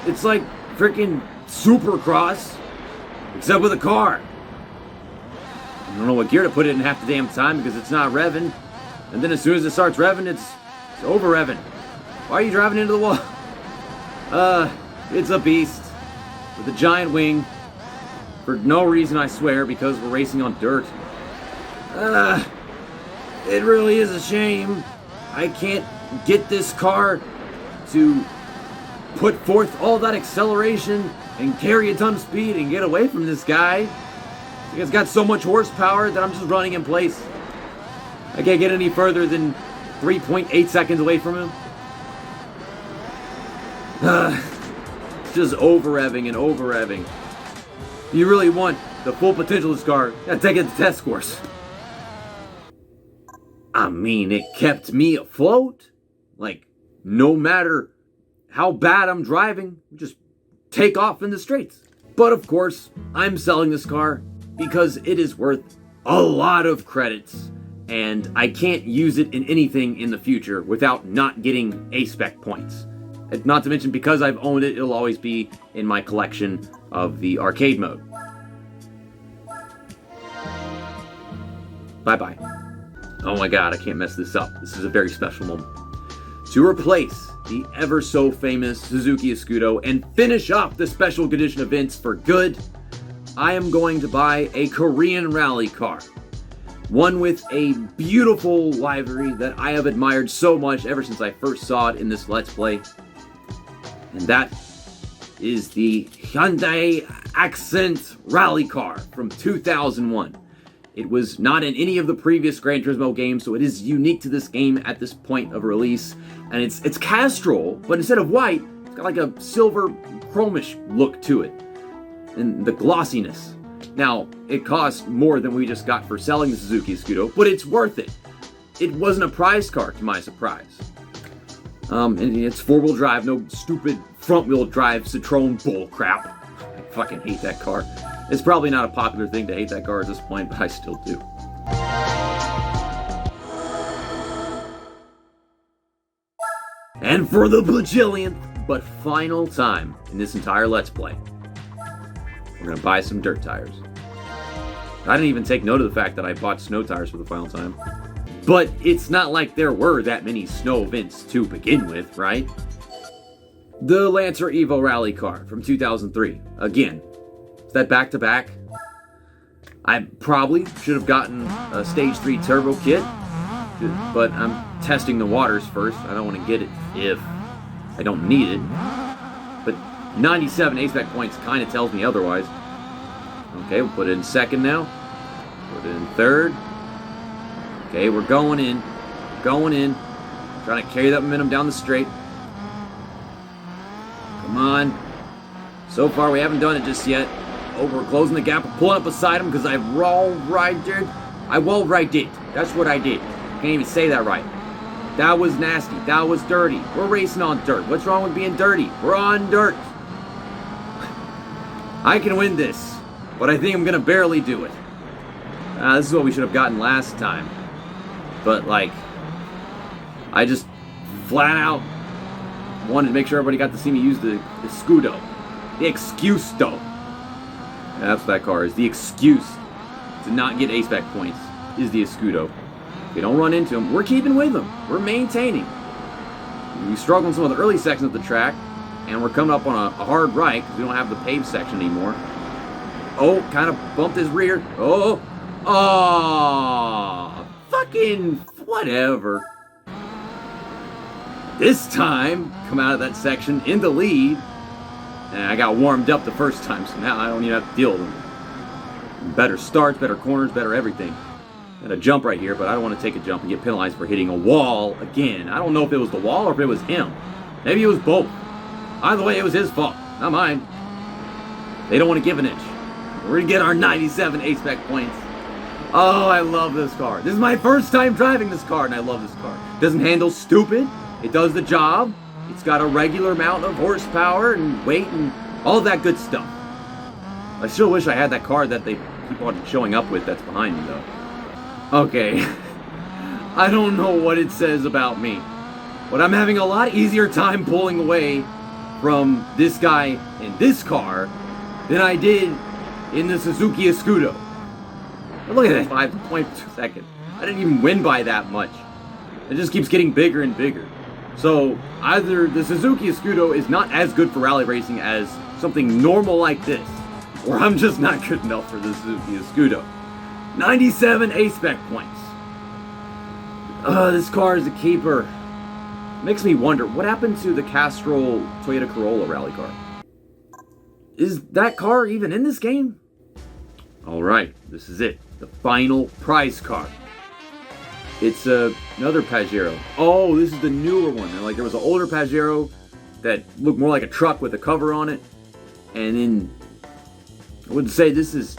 It's like freaking Supercross, except with a car. I don't know what gear to put it in half the damn time because it's not revving. And then as soon as it starts revving, it's over revving. Why are you driving into the wall? It's a beast with a giant wing. For no reason, I swear, because we're racing on dirt. It really is a shame. I can't get this car to put forth all that acceleration and carry a ton of speed and get away from this guy. It's got so much horsepower that I'm just running in place. I can't get any further than 3.8 seconds away from him. Just over-revving and over-revving. If you really want the full potential of this car, you gotta take it to test course. I mean, it kept me afloat. Like, no matter how bad I'm driving, just take off in the straights. But of course, I'm selling this car because it is worth a lot of credits, and I can't use it in anything in the future without not getting A-spec points. And not to mention, because I've owned it, it'll always be in my collection of the arcade mode. Bye-bye. Oh my god, I can't mess this up. This is a very special moment. To replace the ever so famous Suzuki Escudo and finish off the special condition events for good, I am going to buy a Korean rally car. One with a beautiful livery that I have admired so much ever since I first saw it in this Let's Play. And that is the Hyundai Accent rally car from 2001. It was not in any of the previous Gran Turismo games, so it is unique to this game at this point of release. And it's Castrol, but instead of white, it's got like a silver chromish look to it. And the glossiness. Now, it costs more than we just got for selling the Suzuki Escudo, but it's worth it. It wasn't a prize car, to my surprise. And it's four-wheel drive, no stupid front-wheel drive Citroen bull crap. I fucking hate that car. It's probably not a popular thing to hate that car at this point, but I still do. And for the bajillionth but final time in this entire Let's Play, we're going to buy some dirt tires. I didn't even take note of the fact that I bought snow tires for the final time. But it's not like there were that many snow events to begin with, right? The Lancer Evo rally car from 2003. Again, is that back-to-back? I probably should have gotten a Stage 3 turbo kit, but I'm testing the waters first. I don't want to get it if I don't need it. But 97 A-spec points kind of tells me otherwise. Okay, we'll put it in second now. Put it in third. Okay, we're going in. Going in. Trying to carry that momentum down the straight. Come on. So far, we haven't done it just yet. Oh, we're closing the gap. We're pulling up beside him because I've raw-rided. Well, I did. That's what I did. Can't even say that right. That was nasty. That was dirty. We're racing on dirt. What's wrong with being dirty? We're on dirt. I can win this, but I think I'm gonna barely do it. This is what we should have gotten last time. But, like, I just flat out wanted to make sure everybody got to see me use the Scudo. The excuse, though. That's what that car is. The excuse to not get A-Spec points is the Escudo. If we don't run into them, we're keeping with them. We're maintaining. We struggle in some of the early sections of the track, and we're coming up on a hard right because we don't have the paved section anymore. Oh, kind of bumped his rear. Oh, fucking whatever. This time, come out of that section in the lead, and I got warmed up the first time, so now I don't even have to deal with them. Better starts, better corners, better everything. Got a jump right here, but I don't want to take a jump and get penalized for hitting a wall again. I don't know if it was the wall or if it was him. Maybe it was both. Either way, it was his fault, not mine. They don't want to give an inch. We're going to get our 97 A-Spec points. Oh, I love this car. This is my first time driving this car, and I love this car. It doesn't handle stupid. It does the job. It's got a regular amount of horsepower and weight and all that good stuff. I still wish I had that car that they keep on showing up with that's behind me, though. Okay. I don't know what it says about me, but I'm having a lot easier time pulling away from this guy in this car than I did in the Suzuki Escudo. Look at that, 5.2 seconds. I didn't even win by that much. It just keeps getting bigger and bigger. So either the Suzuki Escudo is not as good for rally racing as something normal like this, or I'm just not good enough for the Suzuki Escudo. 97 A-Spec points. This car is a keeper. Makes me wonder, what happened to the Castrol Toyota Corolla rally car? Is that car even in this game? Alright, this is it. The final prize car. It's another Pajero. Oh, this is the newer one. Like, there was an older Pajero that looked more like a truck with a cover on it. And then, I wouldn't say this is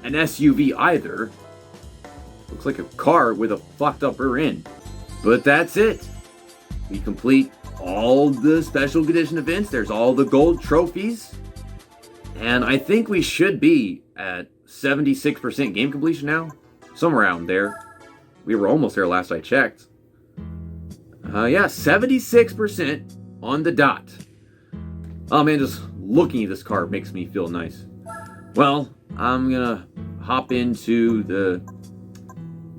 an SUV either. Looks like a car with a fucked up rear end. But that's it. We complete all the special condition events. There's all the gold trophies. And I think we should be at 76% game completion now. Somewhere around there. We were almost there last I checked. Yeah, 76% on the dot. Oh man, just looking at this car makes me feel nice. Well, I'm gonna hop into the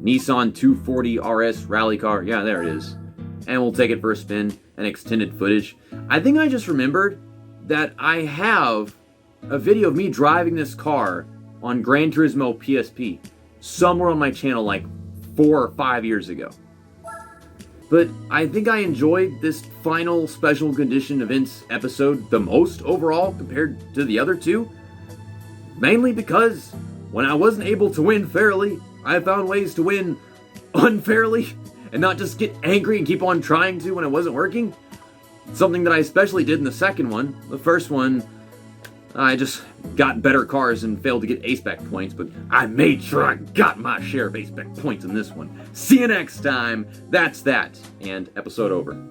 Nissan 240 RS rally car. Yeah, there it is. And we'll take it for a spin and extended footage. I think I just remembered that I have a video of me driving this car on Gran Turismo PSP somewhere on my channel like 4 or 5 years ago. But I think I enjoyed this final special condition events episode the most overall compared to the other two. Mainly because when I wasn't able to win fairly, I found ways to win unfairly and not just get angry and keep on trying to when it wasn't working. Something that I especially did in the second one. The first one, I just got better cars and failed to get A-Spec points, but I made sure I got my share of A-Spec points in this one. See you next time. That's that. And episode over.